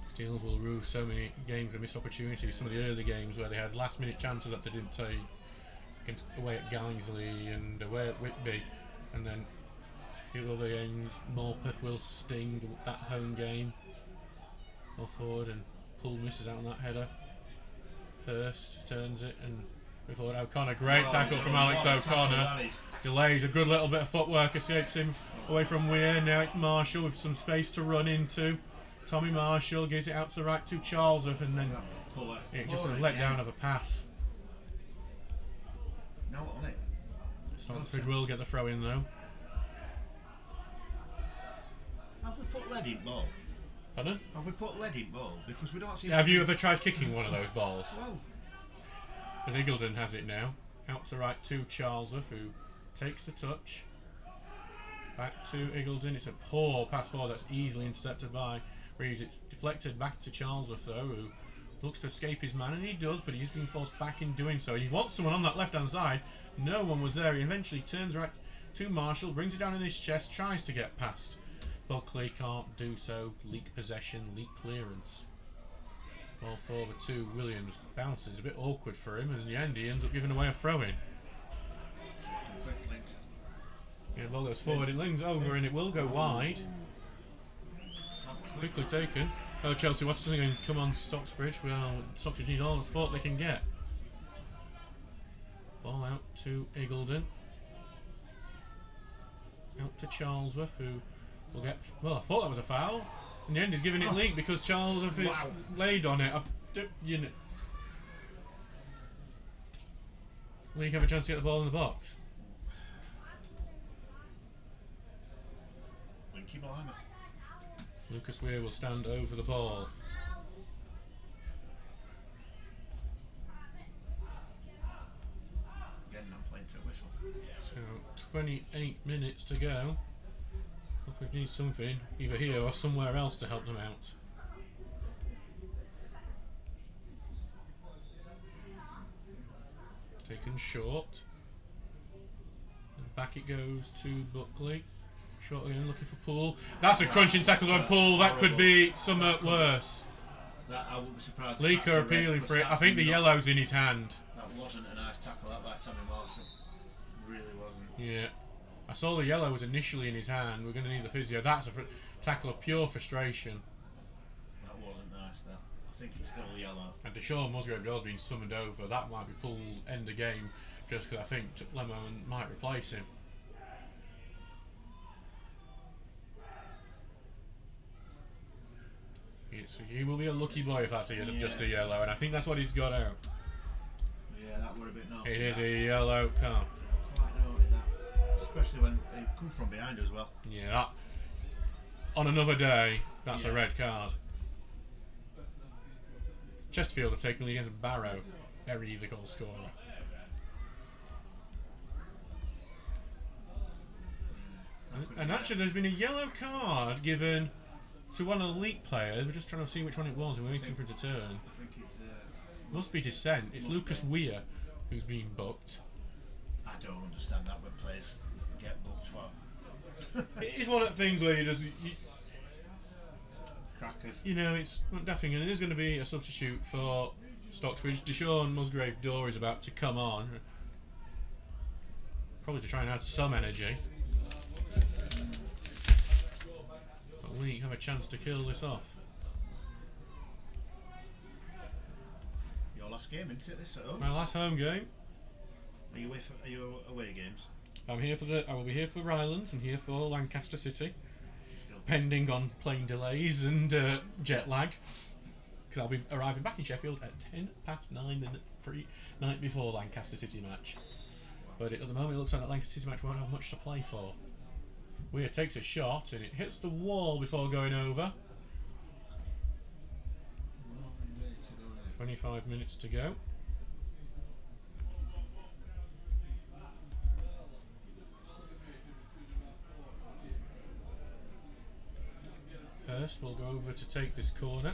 Steelers will rue so many games of missed opportunities. Some of the early games where they had last-minute chances that they didn't take, away at Guiseley and away at Whitby, and then a few other games. Morpeth will sting that home game. Ball forward and Poole misses out on that header. Hurst turns it and forward. O'Connor, great tackle from Alex O'Connor. Delays a good little bit of footwork, escapes him away from Weir. Now it's Marshall with some space to run into. Tommy Marshall gives it out to the right to Charlesworth, and then just a letdown of a pass. No on it. Stocksbridge will get the throw in though. Have we put lead in ball? Pardon? Have we put lead in ball? Because we don't see. Have you ever tried kicking one of those balls? Well, as Eagleton has it now. Out to right to Charlesworth, who takes the touch. Back to Eagleton. It's a poor pass forward that's easily intercepted by Reeves. It's deflected back to Charlesworth though, who looks to escape his man, and he does, but he's been forced back in doing so. He wants someone on that left hand side. No one was there. He eventually turns right to Marshall, brings it down in his chest, tries to get past. Buckley can't do so. Leek possession, Leek clearance. Ball forward to Williams. Bounces a bit awkward for him, and in the end he ends up giving away a throw-in. Yeah, ball goes forward, it lings over and it will go wide. Quickly taken. Oh, Chelsea Watson going, come on Stocksbridge. Well, Stocksbridge need all the support they can get. Ball out to Eagleton. Out to Charlesworth, who will get... Well, I thought that was a foul. In the end he's giving it Leek because Charlesworth is laid on it. Leek have a chance to get the ball in the box. Lucas Weir will stand over the ball. Again, not playing to a whistle. So 28 minutes to go. We need something either here or somewhere else to help them out. Taken short. And back it goes to Buckley. Short again, looking for Poole. That's a crunching tackle on Poole. That could be somewhat worse. I wouldn't be surprised. Leek are appealing for it. I think the yellow's in his hand. That wasn't a nice tackle that by Tommy Marshall. Really wasn't. Yeah. I saw the yellow was initially in his hand. We're going to need the physio. That's a tackle of pure frustration. That wasn't nice, that. I think it's still yellow. And Deshaun Musgrave Doyle's been summoned over. That might be Poole end the game just because I think Lemon might replace him. He will be a lucky boy if that's just a yellow, and I think that's what he's got out. a bit naughty. It is a yellow card. Quite naughty that, especially when it comes from behind as well. Yeah, that, on another day, that's a red card. Chesterfield have taken the lead against Barrow, Berry the goal scorer. And actually, there's been a yellow card given to one of the Leek players. We're just trying to see which one it was, and we're waiting for it to turn. I think it's, Must be dissent. It's Lucas Weir who's been booked. I don't understand that when players get booked for. It is one of the things where you just... Crackers. You know, it's not definitely, and it is going to be a substitute for Stocksbridge. Deshaun Musgrave Dorr is about to come on. Probably to try and add some energy. But Leek have a chance to kill this off. Your last game, isn't it? This at home? My last home game. Are you away games? I'm here for I will be here for Rylands and here for Lancaster City. Pending on plane delays and jet lag, because I'll be arriving back in Sheffield at 9:10 the night before Lancaster City match. But at the moment, it looks like that Lancaster City match won't have much to play for. Weir takes a shot and it hits the wall before going over. 25 minutes to go. Hurst will go over to take this corner. I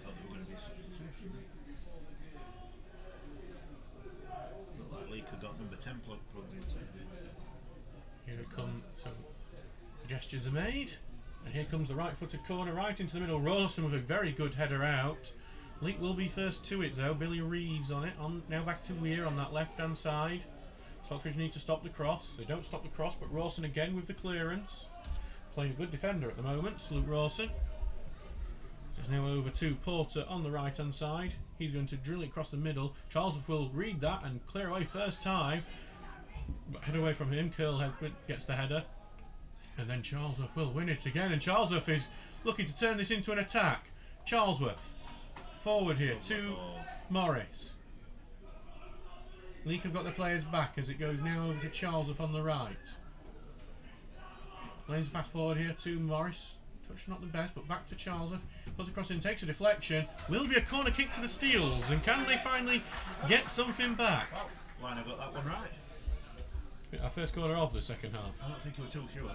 thought there were going to be a substitution. Looked like Leek had got number 10 plugged into. Here it comes. So gestures are made, and here comes the right-footed corner right into the middle. Rawson with a very good header out. Leek will be first to it though. Billy Reeves on it. Now back to Weir on that left-hand side. Stocksbridge need to stop the cross. They don't stop the cross, but Rawson again with the clearance. Playing a good defender at the moment, Luke Rawson. Just now over to Porter on the right hand side. He's going to drill it across the middle. Charlesworth will read that and clear away first time. But head away from him. Curl gets the header. And then Charlesworth will win it again. And Charlesworth is looking to turn this into an attack. Charlesworth forward here to Morris. Leek have got the players back as it goes now over to Charlesworth on the right. Lanes pass forward here to Morris. Touch not the best, but back to Charlesworth. Pulls across in, takes a deflection. Will be a corner kick to the Steels, and can they finally get something back? Well, Liner got that one right. Our first corner of the second half. I don't think you were too sure.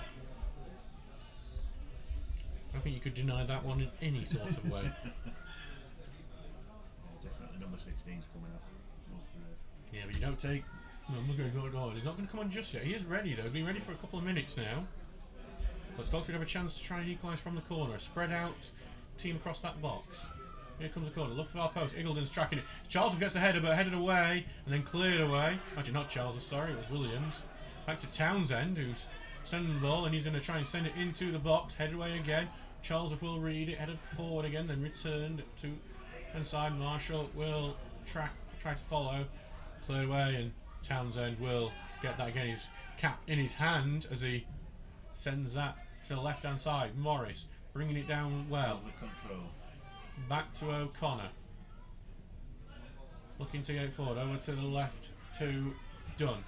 I think you could deny that one in any sort of way. Definitely number 16's coming up. Yeah, but you don't take... No, Musgrave going on. He's not going to come on just yet. He is ready though. He's been ready for a couple of minutes now. But Stocksbridge have a chance to try and equalise from the corner. Spread out team across that box. Here comes the corner. Look for our post. Iggledon's tracking it. Charlesworth gets the header, but headed away and then cleared away. Actually, not Charlesworth, sorry. It was Williams. Back to Townsend, who's sending the ball, and he's going to try and send it into the box. Headed away again. Charlesworth will read it. Headed forward again, then returned to inside. Marshall will try to follow. Cleared away, and Townsend will get that again. His cap in his hand as he sends that to the left hand side. Morris bringing it down well. Back to O'Connor. Looking to go forward. Over to the left to Dunn.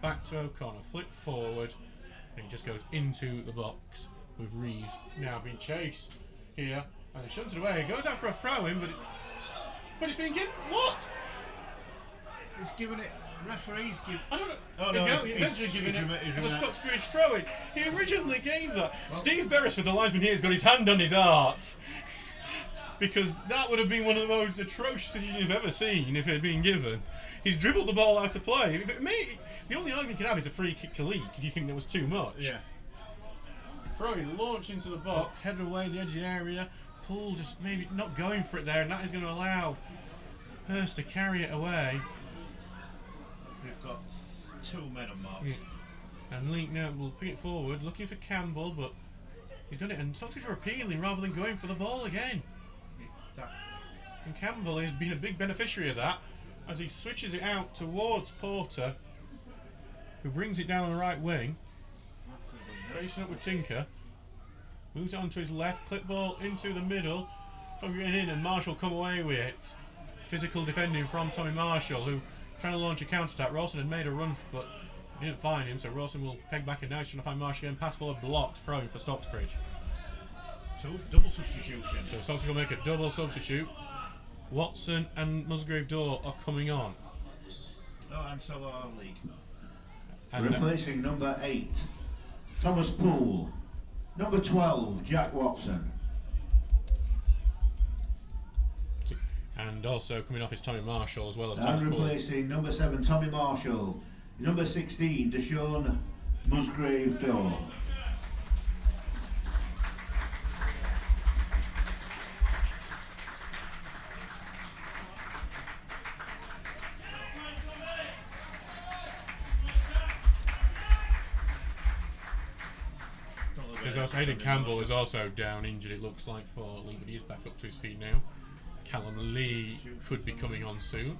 Back to O'Connor. Flick forward. And he just goes into the box with Reeves now being chased here. And he shunts it away. He goes out for a throw in, but it's being given. What? He's giving it. Referees give. I don't know. Oh no! He's eventually giving it as a Stocksbridge throw-in. He originally gave that. Well, Steve Beresford, the linesman here, has got his hand on his heart because that would have been one of the most atrocious decisions you've ever seen if it had been given. He's dribbled the ball out of play. The only argument you can have is a free kick to Leek if you think there was too much. Yeah. Throw-in, launch into the box, headed away the edge of the area. Poole just maybe not going for it there, and that is going to allow Hurst to carry it away. We've got two men on mark. Yeah. And Leek now will pick it forward, looking for Campbell, but he's done it. And Stocksbridge are appealing rather than going for the ball again. And Campbell has been a big beneficiary of that as he switches it out towards Porter, who brings it down on the right wing. Facing up with Tinker. Moves it onto his left, clip ball into the middle. So getting in, and Marshall come away with it. Physical defending from Tommy Marshall, who trying to launch a counter-attack. Rawson had made a run, but didn't find him, so Rawson will peg back in now. He's trying to find Marshall again. Pass forward, blocked, thrown for Stocksbridge. So double substitution. So Stocksbridge will make a double substitute. Watson and Musgrave Door are coming on. Oh, and so are Leek. Replacing number 8, Thomas Poole. Number 12, Jack Watson. And also coming off is Tommy Marshall as well as And Thomas Poole. replacing number 7, Tommy Marshall. Number 16, Deshaun Musgrave Door. There's also Hayden Campbell is also down injured, it looks like, for Lee, but he is back up to his feet now. Callum Lee could be coming on soon.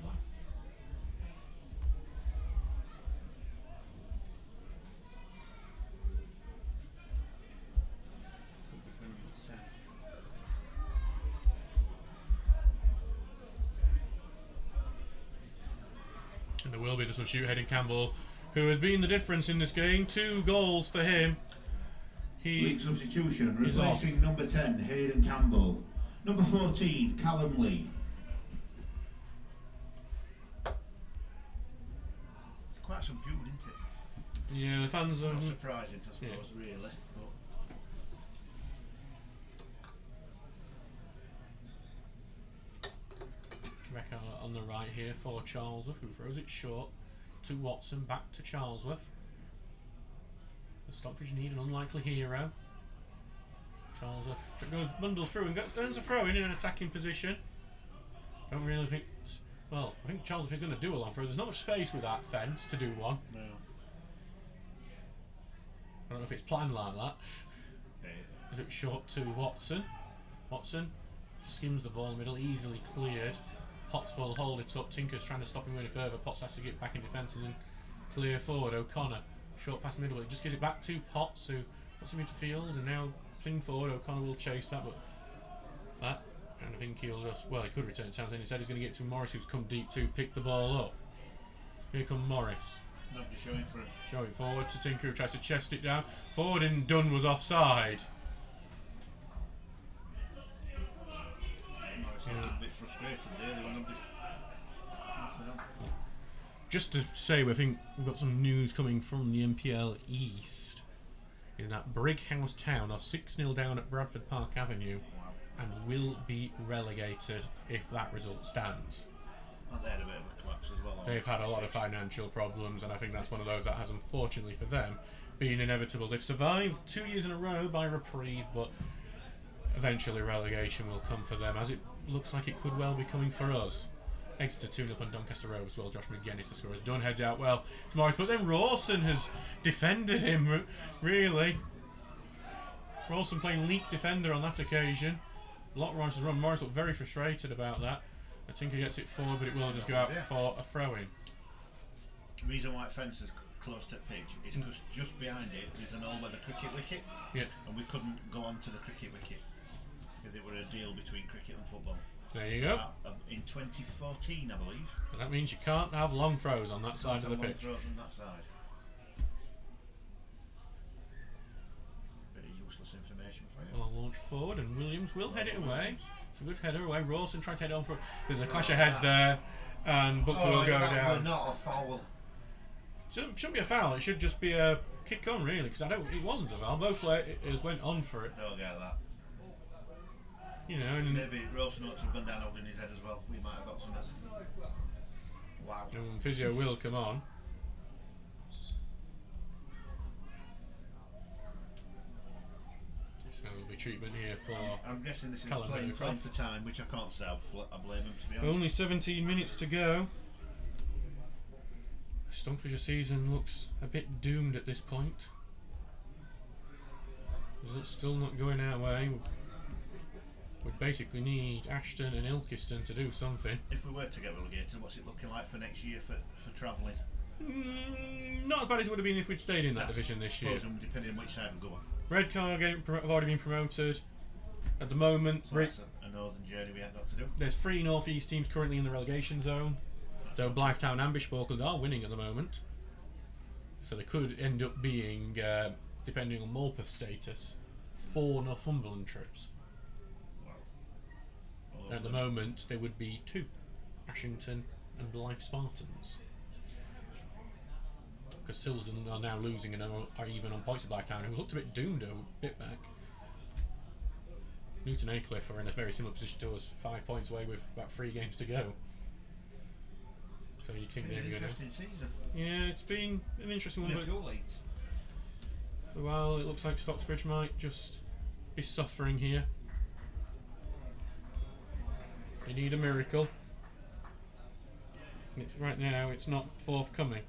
And there will be the substitute, Hayden Campbell, who has been the difference in this game. 2 goals for him. Leek substitution, replacing number 10, Hayden Campbell. Number 14, Callum Lee. It's quite subdued, isn't it? Yeah, the fans are... Not surprising, I suppose, really. Becker on the right here for Charlesworth, who throws it short to Watson, back to Charlesworth. The Stockbridge need an unlikely hero. Charlesworth goes bundles through and earns a throw in an attacking position. Don't really think... Well, I think Charlesworth is going to do a long throw. There's not much space with that fence to do one. No. I don't know if it's planned like that. Is it short to Watson? Watson skims the ball in the middle, easily cleared. Potts will hold it up. Tinker's trying to stop him any further. Potts has to get back in defence and then clear forward. O'Connor, short pass middle. It just gives it back to Potts, who puts him midfield and now ping forward. O'Connor will chase that, but that, and I think he'll just, well, he could return it. Townsend instead. He's going to get to Morris, who's come deep to pick the ball up. Here come Morris. Nobody showing for him. Showing forward to Tinker, who tries to chest it down. Forward and Dunn was offside. A bit frustrated there. They were nobody. Just to say, I think we've got some news coming from the NPL East. In that Brighouse Town are 6-0 down at Bradford Park Avenue and will be relegated if that result stands. And they had a bit of a collapse as well. They've had a lot of financial problems, and I think that's one of those that has, unfortunately for them, been inevitable. They've survived 2 years in a row by reprieve, but eventually relegation will come for them, as it looks like it could well be coming for us. Exeter 2-0 on Doncaster Rovers as well. Josh McGuinness, the scorer, has done heads out well to Morris, but then Rawson has defended him, really. Rawson playing Leek defender on that occasion. Lock Rawson's run. Morris looked very frustrated about that. I think he gets it forward, but it will just go out for a throw-in. The reason why fence is close to pitch is because just behind it is an all-weather cricket wicket, and we couldn't go on to the cricket wicket if it were a deal between cricket and football. There you go. In 2014, I believe. And that means you can't have long throws on that side of the pitch. Throws on that side. Bit of useless information for you. Well, launch forward, and Williams will head it away. It's a good header away. Rawson tried to head on for. There's a clash of heads there, and Buckler will go down. Not a foul. Shouldn't be a foul. It should just be a kick on, really, because it wasn't a foul. Both players went on for it. Don't get that. You know, and maybe Rawson ought to have gone down holding his head as well. We might have got some. Wow. And physio will come on. So there'll be treatment here for. I'm guessing this is Callum playing Allcroft. for time, which I can't say. I blame him, to be honest. Only 17 minutes to go. Stocksbridge season looks a bit doomed at this point. Results still not going our way. We basically need Ashton and Ilkeston to do something. If we were to get relegated, what's it looking like for next year for travelling? Not as bad as it would have been if we'd stayed in that division this year. Depending on which side we go on. Redcar have already been promoted. At the moment, so that's a northern journey we haven't got to do. There's 3 North East teams currently in the relegation zone, though Blythetown and Bishop Auckland are winning at the moment. So they could end up being, depending on Morpeth status, 4 Northumberland trips. Wow. At the moment, there would be 2 Ashington and Blythe Spartans. Because Silsden are now losing and are even on points of Blythetown, who looked a bit doomed a bit back. Newton Aycliffe are in a very similar position to us, 5 points away with about 3 games to go. So you think they're going to... Interesting season. Yeah, it's been an interesting one. But for a while, it looks like Stocksbridge might just be suffering here. They need a miracle. And right now, it's not forthcoming.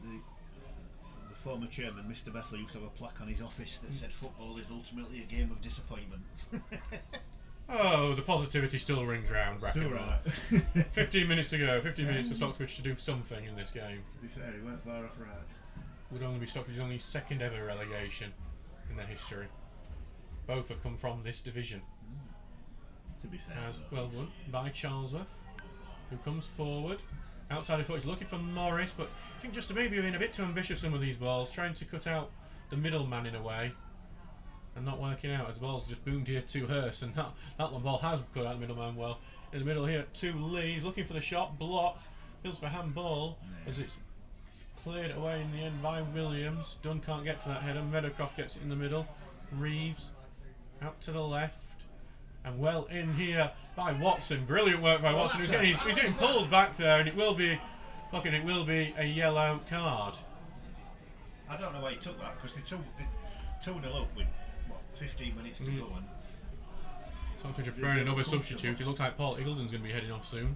The former chairman, Mr. Bethler, used to have a plaque on his office that said football is ultimately a game of disappointment. Oh, the positivity still rings round, Bracken. Right. 15 minutes to go. 15 minutes for Stocksbridge to do something in this game. To be fair, he went far off right. Would only be Stocksbridge's only 2nd ever relegation in their history. Both have come from this division. To be fair. As well done by Charlesworth, who comes forward. Outside of foot, he's looking for Morris, but I think just to maybe being a bit too ambitious some of these balls, trying to cut out the middleman in a way, and not working out as the ball's just boomed here to Hurst, and that one ball has cut out the middleman well. In the middle here to Lee, he's looking for the shot, blocked, feels for handball, as it's cleared away in the end by Williams. Dunn can't get to that header, Meadowcroft gets it in the middle, Reeves out to the left. And well in here by Watson. Brilliant work by Watson. He's getting pulled back there, and it will be a yellow card. I don't know why he took that, because they 2-0 up with 15 minutes to go. And so if we're throwing another substitute, it looks like Paul Iggleton's going to be heading off soon,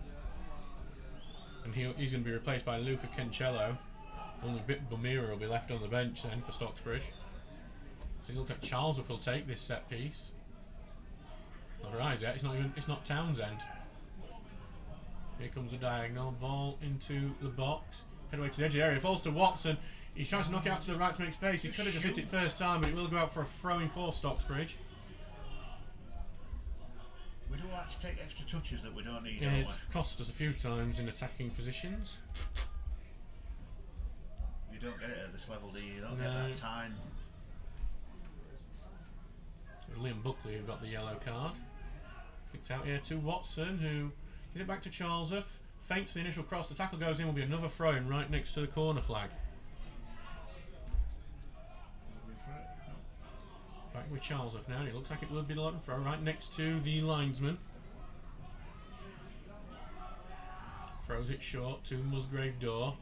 and he's going to be replaced by Luca Cancello. Only Bumira will be left on the bench then for Stocksbridge. So it looks like Charlesworth will take this set piece. Not Rise yet. It's not Townsend. Here comes the diagonal ball into the box. Head away to the edge of the area. Falls to Watson. He's trying to knock it out to the right to make space. He could have just hit it first time, but it will go out for a throw-in for Stocksbridge. We don't like to take extra touches that we don't need. Yeah, it's cost us a few times in attacking positions. You don't get it at this level, do you? You don't get that time. It was Liam Buckley who got the yellow card. Kicked out here to Watson, who gives it back to Charlesworth. Feints the initial cross. The tackle goes in. Will be another throw-in right next to the corner flag. Back with Charlesworth now. And it looks like it will be the long throw right next to the linesman. Throws it short to Musgrave Door.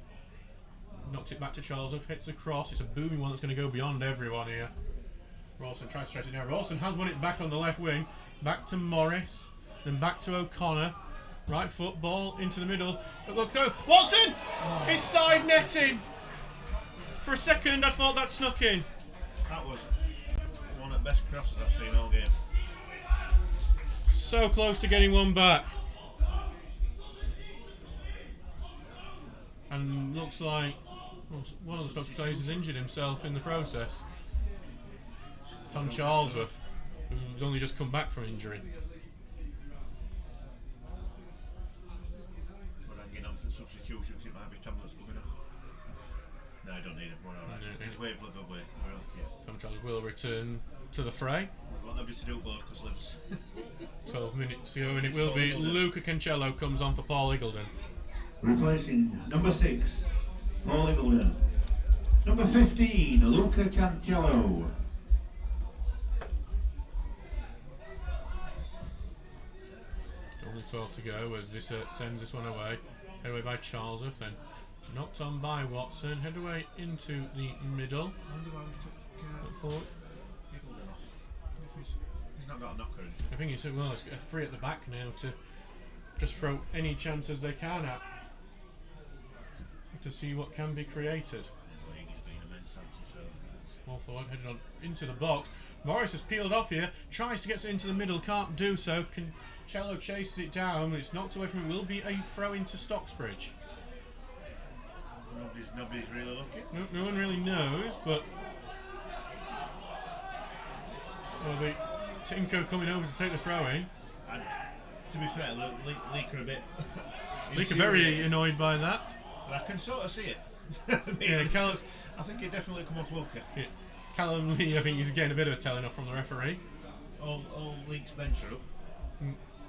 Knocks it back to Charlesworth. Hits the cross. It's a booming one that's going to go beyond everyone here. Rawson tries to stretch it now. Rawson has won it back on the left wing. Back to Morris. Then back to O'Connor. Right foot ball into the middle. Look through. Watson! It's side netting. For a second, I thought that snuck in. That was one of the best crosses I've seen all game. So close to getting one back. And looks like one of the Stockbridge players has injured himself in the process. Tom Charlesworth, who's only just come back from injury. We're hanging on for substitutions. It might be Tom that's coming off. No, I don't need it. We're alright. He's waved for the way. We're okay. Tom Charlesworth will return to the fray. We want nobody to do both because lives. 12 minutes to go, and it will be Luca Cancello comes on for Paul Iggleton. Replacing number 6, Paul Iggleton. Number 15, Luca Cancello. Only 12 to go as this sends this one away. Head away by Charlesworth, then knocked on by Watson. Head away into the middle. Forward. He's not got a knocker. I think he's free at the back now to just throw any chances they can at to see what can be created. More forward, headed on into the box. Morris has peeled off here, tries to get it into the middle, can't do so. Cello chases it down, it's knocked away from it. Will be a throw into Stocksbridge. Nobody's really looking. No one really knows, but it'll be Tinker coming over to take the throw in. And to be fair, Leek are a bit. Leek are very annoyed by that. But I can sort of see it. Yeah, Callum. I think he'd definitely come off Walker. Yeah. Callum Lee, I think he's getting a bit of a telling off from the referee. All Leek's bench are up,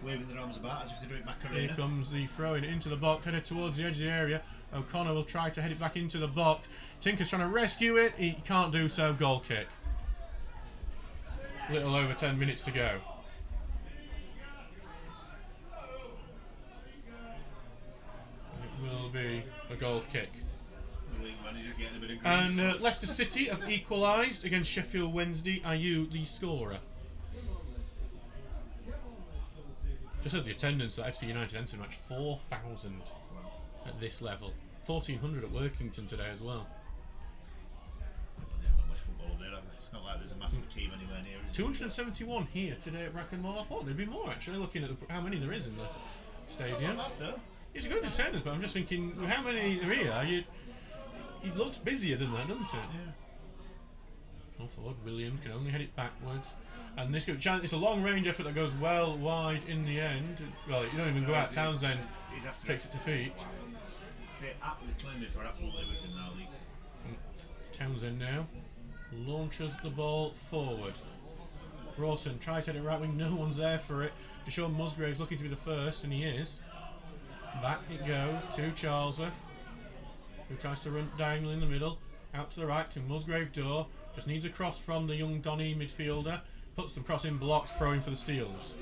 waving their arms about as if they're doing Macarena. Here comes the throw in into the box, headed towards the edge of the area. O'Connor will try to head it back into the box. Tinker's trying to rescue it. He can't do so. Goal kick. Little over 10 minutes to go. It will be a goal kick. And Leicester City have equalised against Sheffield Wednesday. Are you the scorer? Just at the attendance at FC United entered match, 4,000 at this level. 1,400 at Workington today as well. It's not like there's a massive team anywhere near. 271 here today at Brackenmore. I thought there'd be more actually, looking at how many there is in the stadium. It's a good attendance, but I'm just thinking, how many are here? It looks busier than that, doesn't it? Yeah. All forward, Williams can only head it backwards. And this it's a long range effort that goes well wide in the end. Well, you don't even go out. Townsend takes it to feet. They're absolutely claiming for absolutely everything now, Leek. Townsend now launches the ball forward. Rawson tries to head it right wing, no one's there for it. Deshaun Musgrave's looking to be the first, and he is. Back it goes to Charlesworth, who tries to run diagonally in the middle. Out to the right to Musgrave Door. Just needs a cross from the young Donny midfielder. Puts the cross in blocked, throwing for the Steels.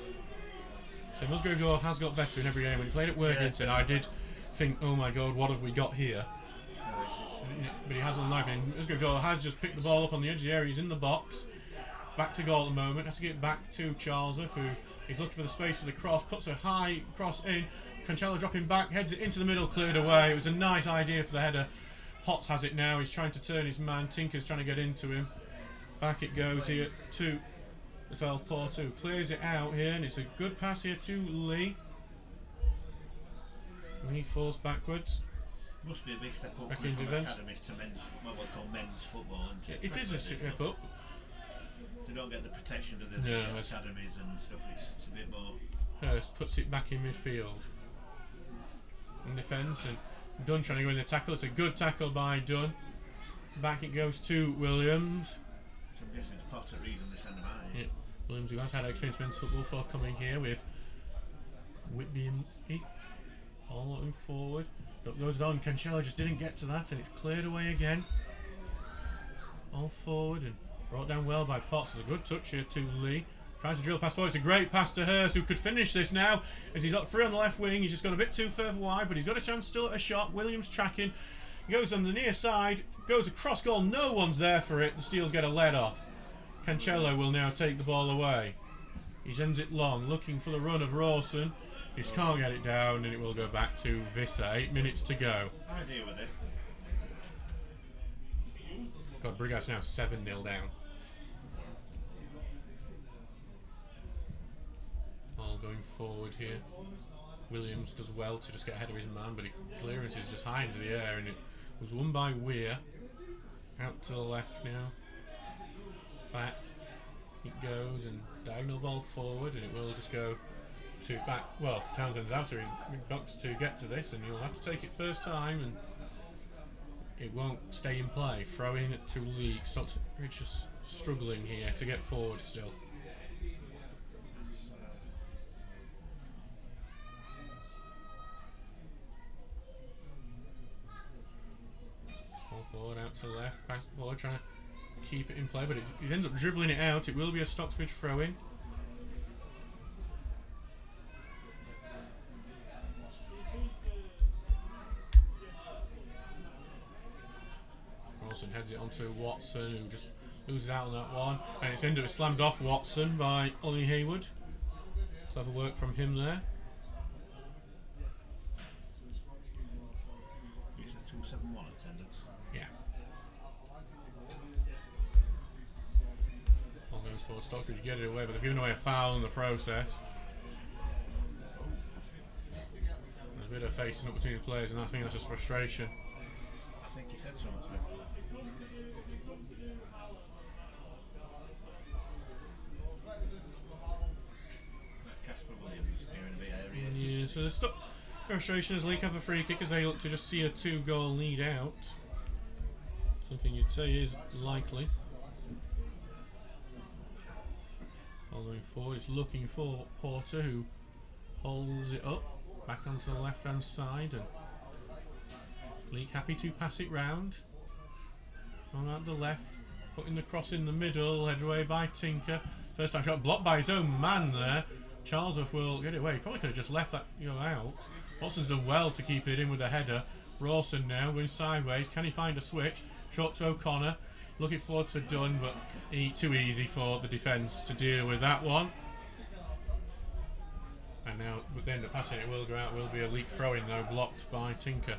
So Musgrave Door has got better in every game. When he played at Workington, I did think, oh my god, what have we got here? But he has on the knife in. Musgrave Door has just picked the ball up on the edge of the area. He's in the box. It's back to goal at the moment. Has to get back to Charlesworth, who is looking for the space of the cross. Puts a high cross in. Cancelo dropping back, heads it into the middle, cleared away. It was a nice idea for the header. Potts has it now. He's trying to turn his man. Tinker's trying to get into him. Back it goes here to the 12 Porto. Clears it out here, and it's a good pass here to Lee. And he falls backwards. Must be a big step up back from in defence. Academies to men's, what we call men's football. And it is a step up. They don't get the protection of the academies and stuff. It's a bit more. Hurst puts it back in midfield. In defence, and Dunn trying to go in the tackle. It's a good tackle by Dunn. Back it goes to Williams. So I'm guessing it's part of the reason they send him out here. Yeah. Williams, who has had experience men's football for coming here with Whitby and Heath. All looking forward. Up goes Don. Cancelo just didn't get to that, and it's cleared away again. All forward and brought down well by Potts. There's a good touch here to Lee. Tries to drill pass forward. It's a great pass to Hurst, who could finish this now, as he's got free on the left wing. He's just gone a bit too further wide, but he's got a chance still at a shot. Williams tracking. He goes on the near side, goes across goal. No one's there for it. The Steels get a lead off. Cancelo will now take the ball away. He sends it long, looking for the run of Rawson. He just can't get it down, and it will go back to Visser. 8 minutes to go. Idea with it. God, Brighouse now 7-0 down. All going forward here. Williams does well to just get ahead of his man, but clearance is just high into the air, and it was won by Weir. Out to the left now. Back it goes, and diagonal ball forward, and it will just go to back. Well, Townsend's outer box to get to this, and you'll have to take it first time, and it won't stay in play. Throw in to Leek. Stocksbridge just struggling here to get forward still. Forward, out to the left, pass forward, trying to keep it in play, but it ends up dribbling it out. It will be a Stocksbridge throw-in. Rawson heads it onto Watson, who just loses out on that one, and it's ended up slammed off Watson by Ollie Hayward. Clever work from him there. It's a 271 attendance. Yeah. All goes for Stocksbridge, get it away, but they've given away a foul in the process. There's a bit of facing up between the players, and I think that's just frustration. I think he said something to him. So there's frustration as Leek have a free kick as they look to just see a 2-goal lead out. Something you'd say is likely. Following forward, it's looking for Porter, who holds it up back onto the left hand side, and Leek happy to pass it round. On at the left, putting the cross in the middle, headed away by Tinker. First time shot blocked by his own man there. Charlesworth will get it away. He probably could have just left that out. Watson's done well to keep it in with a header. Rawson now going sideways. Can he find a switch? Short to O'Connor. Looking forward to Dunn, but too easy for the defence to deal with that one. And now, with the end of passing, it will go out. Will be a Leek throw-in though, blocked by Tinker.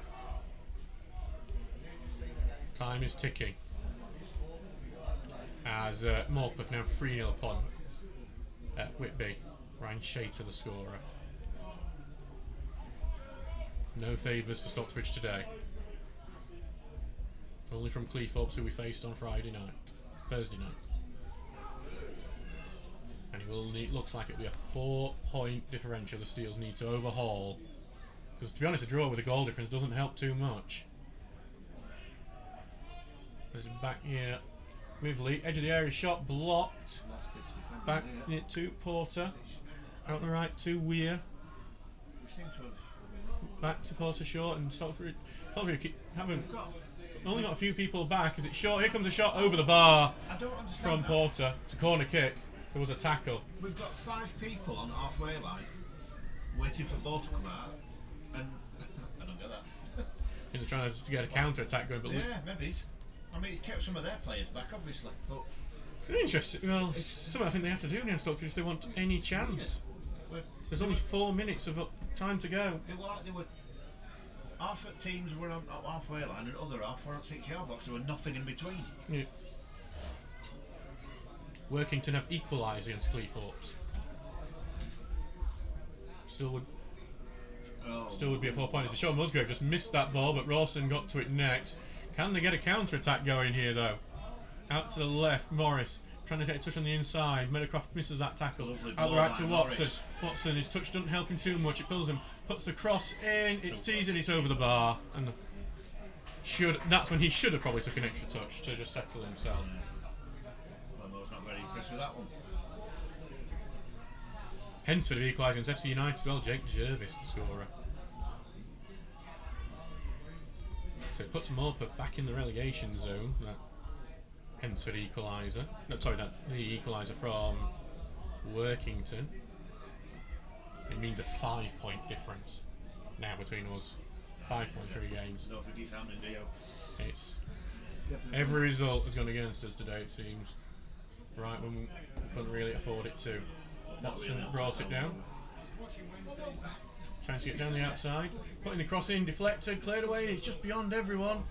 Time is ticking. As Morpeth now 3-0 upon Whitby. Ryan Shater the scorer. No favours for Stocksbridge today. Only from Cleethorpes, who we faced on Thursday night. And it looks like it'll be a 4-point differential the Steels need to overhaul. Because to be honest, a draw with a goal difference doesn't help too much. This is back here with Leek. Edge of the area shot blocked. Back it to Porter. Out the right to Weir. Back to Porter short, and Stocksbridge haven't only got a few people back. Is it short? Here comes a shot over the bar from Porter. It's a corner kick. There was a tackle. We've got 5 people on the halfway line waiting for the ball to come out, and I don't get that. They're trying to get a counter attack going, but yeah, maybe. I mean, it's kept some of their players back, obviously. But it's interesting. Well, it's something I think they have to do against Stocksbridge if they want any chance. There's only 4 minutes of time to go. It was like they were half at teams were on halfway line and other half were on 6-yard box. There were nothing in between. Yeah. Workington have equalised against Cleethorpes. Still would be a 4-pointer. Deshaun Musgrave just missed that ball, but Rawson got to it next. Can they get a counter attack going here though? Out to the left, Morris trying to take a touch on the inside. Meadowcroft misses that tackle. Out the right to Watson. Morris. Watson, his touch doesn't help him too much. It pulls him, puts the cross in. It's teasing. It's over the bar, and that's when he should have probably took an extra touch to just settle himself. Well, I was not very impressed with that one. Hensford have equalised against FC United as well. Jake Jervis, the scorer. So it puts Morpeth back in the relegation zone. That Hensford equaliser. No, sorry, the equaliser from Workington. It means a 5-point difference now between us. 5.3 games. No, for Keith Hammond, it's every result has gone against us today, it seems. Right when we couldn't really afford it to. Watson brought it down. Trying to get down the outside. Putting the cross in, deflected, cleared away, and it's just beyond everyone.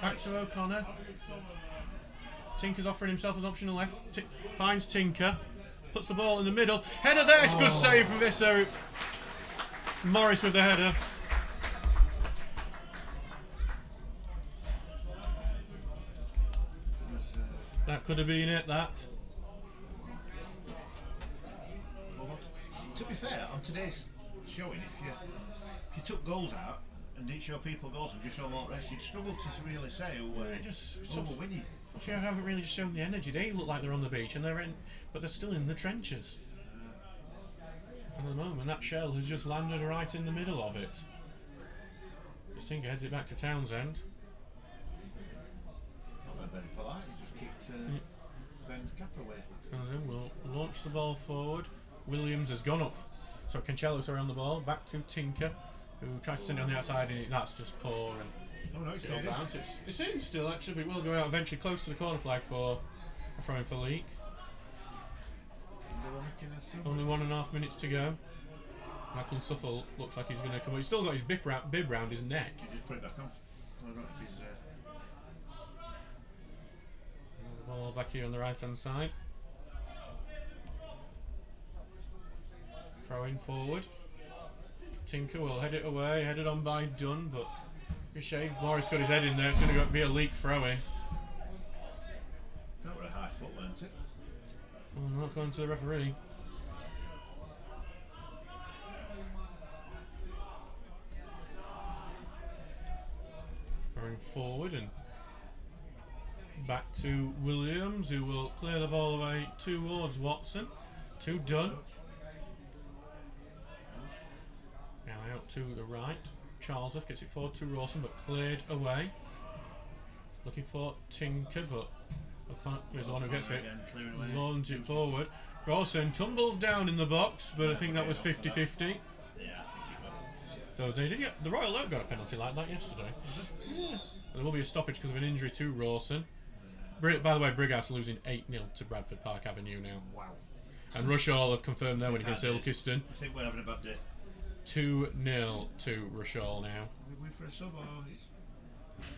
Back to O'Connor. Tinker's offering himself as option left. Finds Tinker. Puts the ball in the middle. Header there. It's a good save from Visser. Morris with the header. That could have been it, that. Well, to be fair, on today's showing, if you took goals out and didn't show people goals and just saw more rest, you'd struggle to really say who were winning. They haven't really shown the energy. They look like they're on the beach, and but they're still in the trenches. And at the moment, that shell has just landed right in the middle of it. Tinker heads it back to Townsend. Not very polite. He just kicked Ben's cap away. Townsend will launch the ball forward. Williams has gone up. So Cancello's on the ball. Back to Tinker, who tries to send it on the outside, and that's just poor. And it's in still actually, but it will go out eventually close to the corner flag for a throw-in for Leek. Only 1.5 minutes to go. Michael Suffle looks like he's going to come. He's still got his bib round his neck. You just put it back on. I don't know if he's the ball back here on the right hand side. Throwing forward. Tinker will head it away, headed on by Dunn, but Ricochet. Morris got his head in there. It's going to be a Leek throw-in. That were a high foot, weren't it? Well, not going to the referee. covering forward, and back to Williams, who will clear the ball away towards Watson. 2 done. Now out to the right. Charlesoff gets it forward to Rawson, but cleared away. Looking for Tinker, but O'Connor is the one who gets it. Launch it forward. Rawson tumbles down in the box, but I think that was 50-50. Yeah, I think it So they did get, the Royal Oak got a penalty like that yesterday. Yeah. There will be a stoppage because of an injury to Rawson. By the way, Brighouse losing 8-0 to Bradford Park Avenue now. Wow. And Rushall have confirmed their win against Ilkeston. I think we're having a bad day. 2-0 to Rushall now. Are we going for a sub, or he's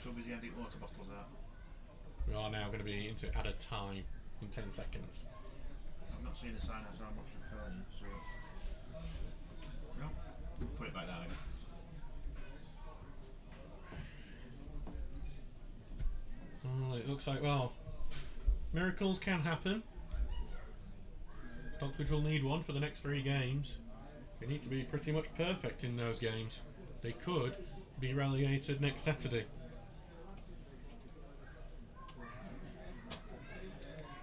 so busy handing water bottles out? We are now going to be into added time in 10 seconds. I'm not seeing a sign as I'm watching the phone, so... No, put it back down again. Well, it looks like, well, miracles can happen. Stocksbridge will need one for the next 3 games. They need to be pretty much perfect in those games. They could be relegated next Saturday.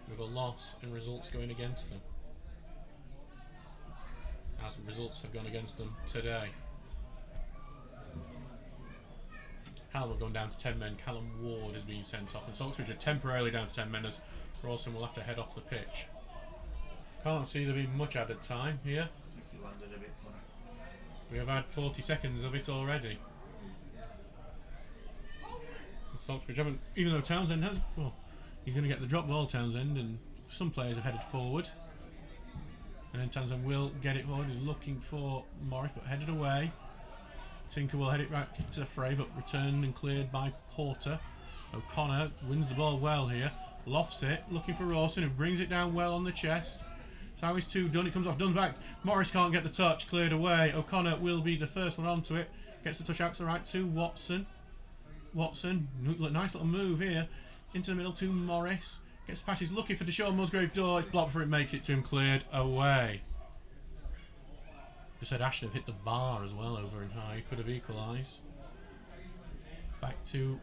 With a loss and results going against them. As results have gone against them today. Hallam have gone down to 10 men. Callum Ward is being sent off, and Stocksbridge are temporarily down to 10 men as Rawson will have to head off the pitch. Can't see there being much added time here. I think he landed a bit funny. We have had 40 seconds of it already. Stocksbridge haven't, even though Townsend has, well, he's going to get the drop ball, Townsend, and some players have headed forward. And then Townsend will get it forward. He's looking for Morris, but headed away. Tinker will head it back to the fray, but returned and cleared by Porter. O'Connor wins the ball well here. Lofts it, looking for Rawson, who brings it down well on the chest. So how is 2 done? It comes off, done back. Morris can't get the touch, cleared away. O'Connor will be the first one onto it. Gets the touch out to the right to Watson. Watson, nice little move here. Into the middle to Morris. Gets passes, looking for Deshaun Musgrave door. It's blocked for it, makes it to him, cleared away. Just said Ashton have hit the bar as well over in high. Could have equalised. Back to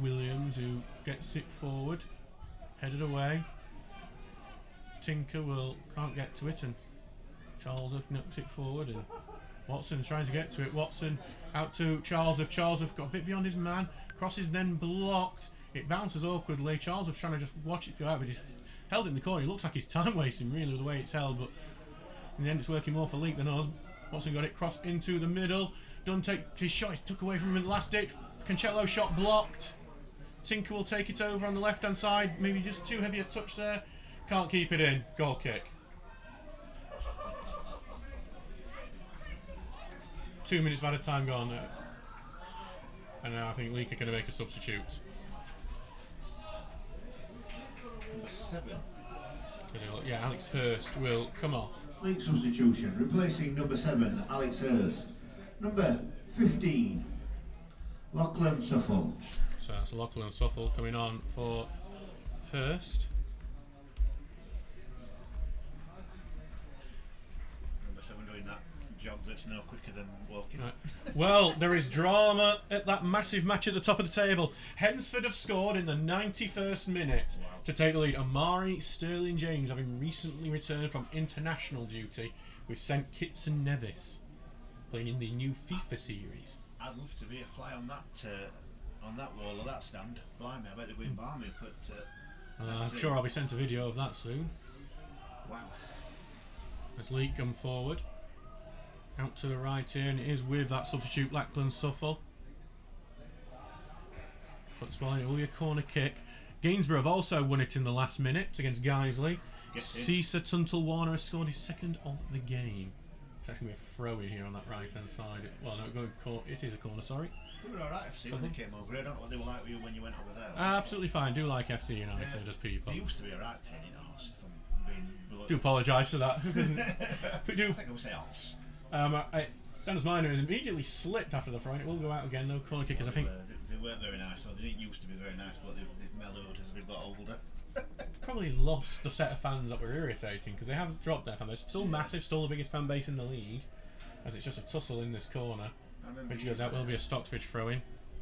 Williams, who gets it forward. Headed away. Tinker can't get to it, and Charlesoff knocks it forward, and Watson's trying to get to it. Watson out to Charlesoff. Charlesoff got a bit beyond his man. Crosses then blocked. It bounces awkwardly. Charlesoff's trying to just watch it go out, but he's held it in the corner. He looks like he's time wasting really with the way it's held, but in the end it's working more for Leek than us. Watson got it crossed into the middle. Dunn take his shot. He took away from him in the last ditch. Cancello shot blocked. Tinker will take it over on the left hand side. Maybe just too heavy a touch there. Can't keep it in. Goal kick. 2 minutes of added time gone. And now I think Leek are going to make a substitute. Number 7. Yeah, Alex Hurst will come off. Leek substitution, replacing number 7, Alex Hurst. Number 15, Lachlan Suffolk. So that's Lachlan Suffolk coming on for Hurst. Number 7 doing that jog that's no quicker than walking. Right. Well, there is drama at that massive match at the top of the table. Hensford have scored in the 91st minute to take the lead. Amari Sterling James, having recently returned from international duty with St Kitts and Nevis, playing in the new FIFA series. I'd love to be a fly on that wall of that stand. Blimey, I bet they're going balmy, but I'm sure I'll be sent a video of that soon. Wow. As Leek come forward. Out to the right here, and it is with that substitute Lachlan Suffolk. Puts the ball in, it will be a corner kick. Gainsborough have also won it in the last minute against Guiseley. Cesar Tuntel Warner has scored his 2nd of the game. It's actually going to be a throw in here on that right hand side. Well, no, it is a corner, sorry. They were alright FC when they came over. I don't know what they were like with you when you went over there. Absolutely fine. Do like FC United as people. They used to be alright pain in arse from being below. Do apologise for that. I think I would say arse. Sanders Minor has immediately slipped after the throw. It will go out again. No corner kickers, I think. They weren't very nice, or they didn't used to be very nice, but they've mellowed as they've got older. Probably lost the set of fans that were irritating because they haven't dropped their fan base. It's still massive, still the biggest fan base in the league, as it's just a tussle in this corner. When she goes out, will be a Stocksbridge throw in.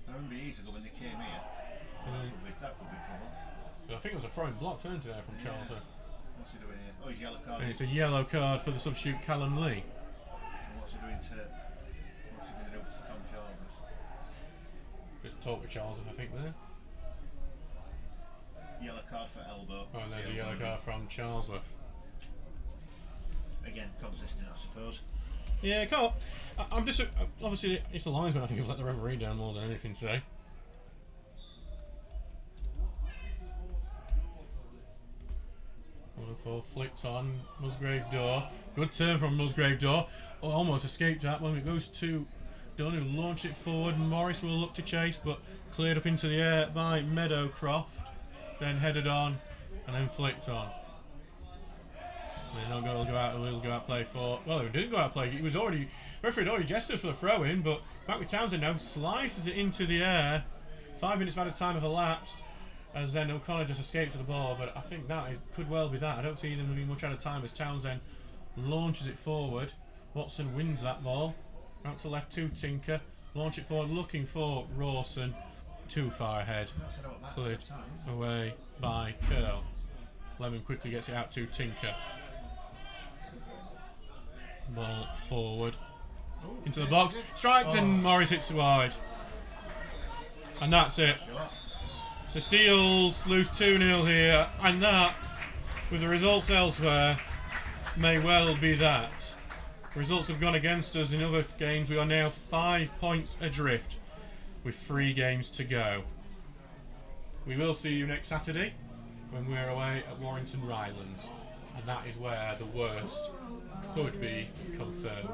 I remember years ago when they came here, that could be trouble. But I think it was a throwing block, weren't it, there from Charles? What's he doing here? Oh, he's yellow card. And it's a yellow card for the substitute Callum Lee. And what's he doing to? What's he going to do to Tom Chalmers? Just talk with Charles, I think, there. Yellow card for elbow. Oh, and there's a yellow card from Charlesworth. Again, consistent, I suppose. Yeah, Carl. I'm just obviously it's the linesman. I think have let the referee down more than anything today. For flicked on Musgrave Door. Good turn from Musgrave Door. Oh, almost escaped that when it goes to Dunn, who launched it forward. Morris will look to chase, but cleared up into the air by Meadowcroft. Then headed on and then flicked on. And he'll go out play for. Well, he didn't go out play. He was already. Referee had already gestured for the throw in, but back with Townsend now slices it into the air. 5 minutes by the time have elapsed. As then O'Connor just escapes with the ball, but I think that could well be that. I don't see them being much out of time as Townsend launches it forward. Watson wins that ball. Out to left to Tinker. Launch it forward, looking for Rawson. Too far ahead. Cleared away by Curl. Lemon quickly gets it out to Tinker. Ball forward. Into the box. Strikes and Morris hits wide. And that's it. The Steels lose 2-0 here, and that, with the results elsewhere, may well be that. The results have gone against us in other games. We are now 5 points adrift with 3 games to go. We will see you next Saturday when we're away at Warrington Rylands, and that is where the worst could be confirmed.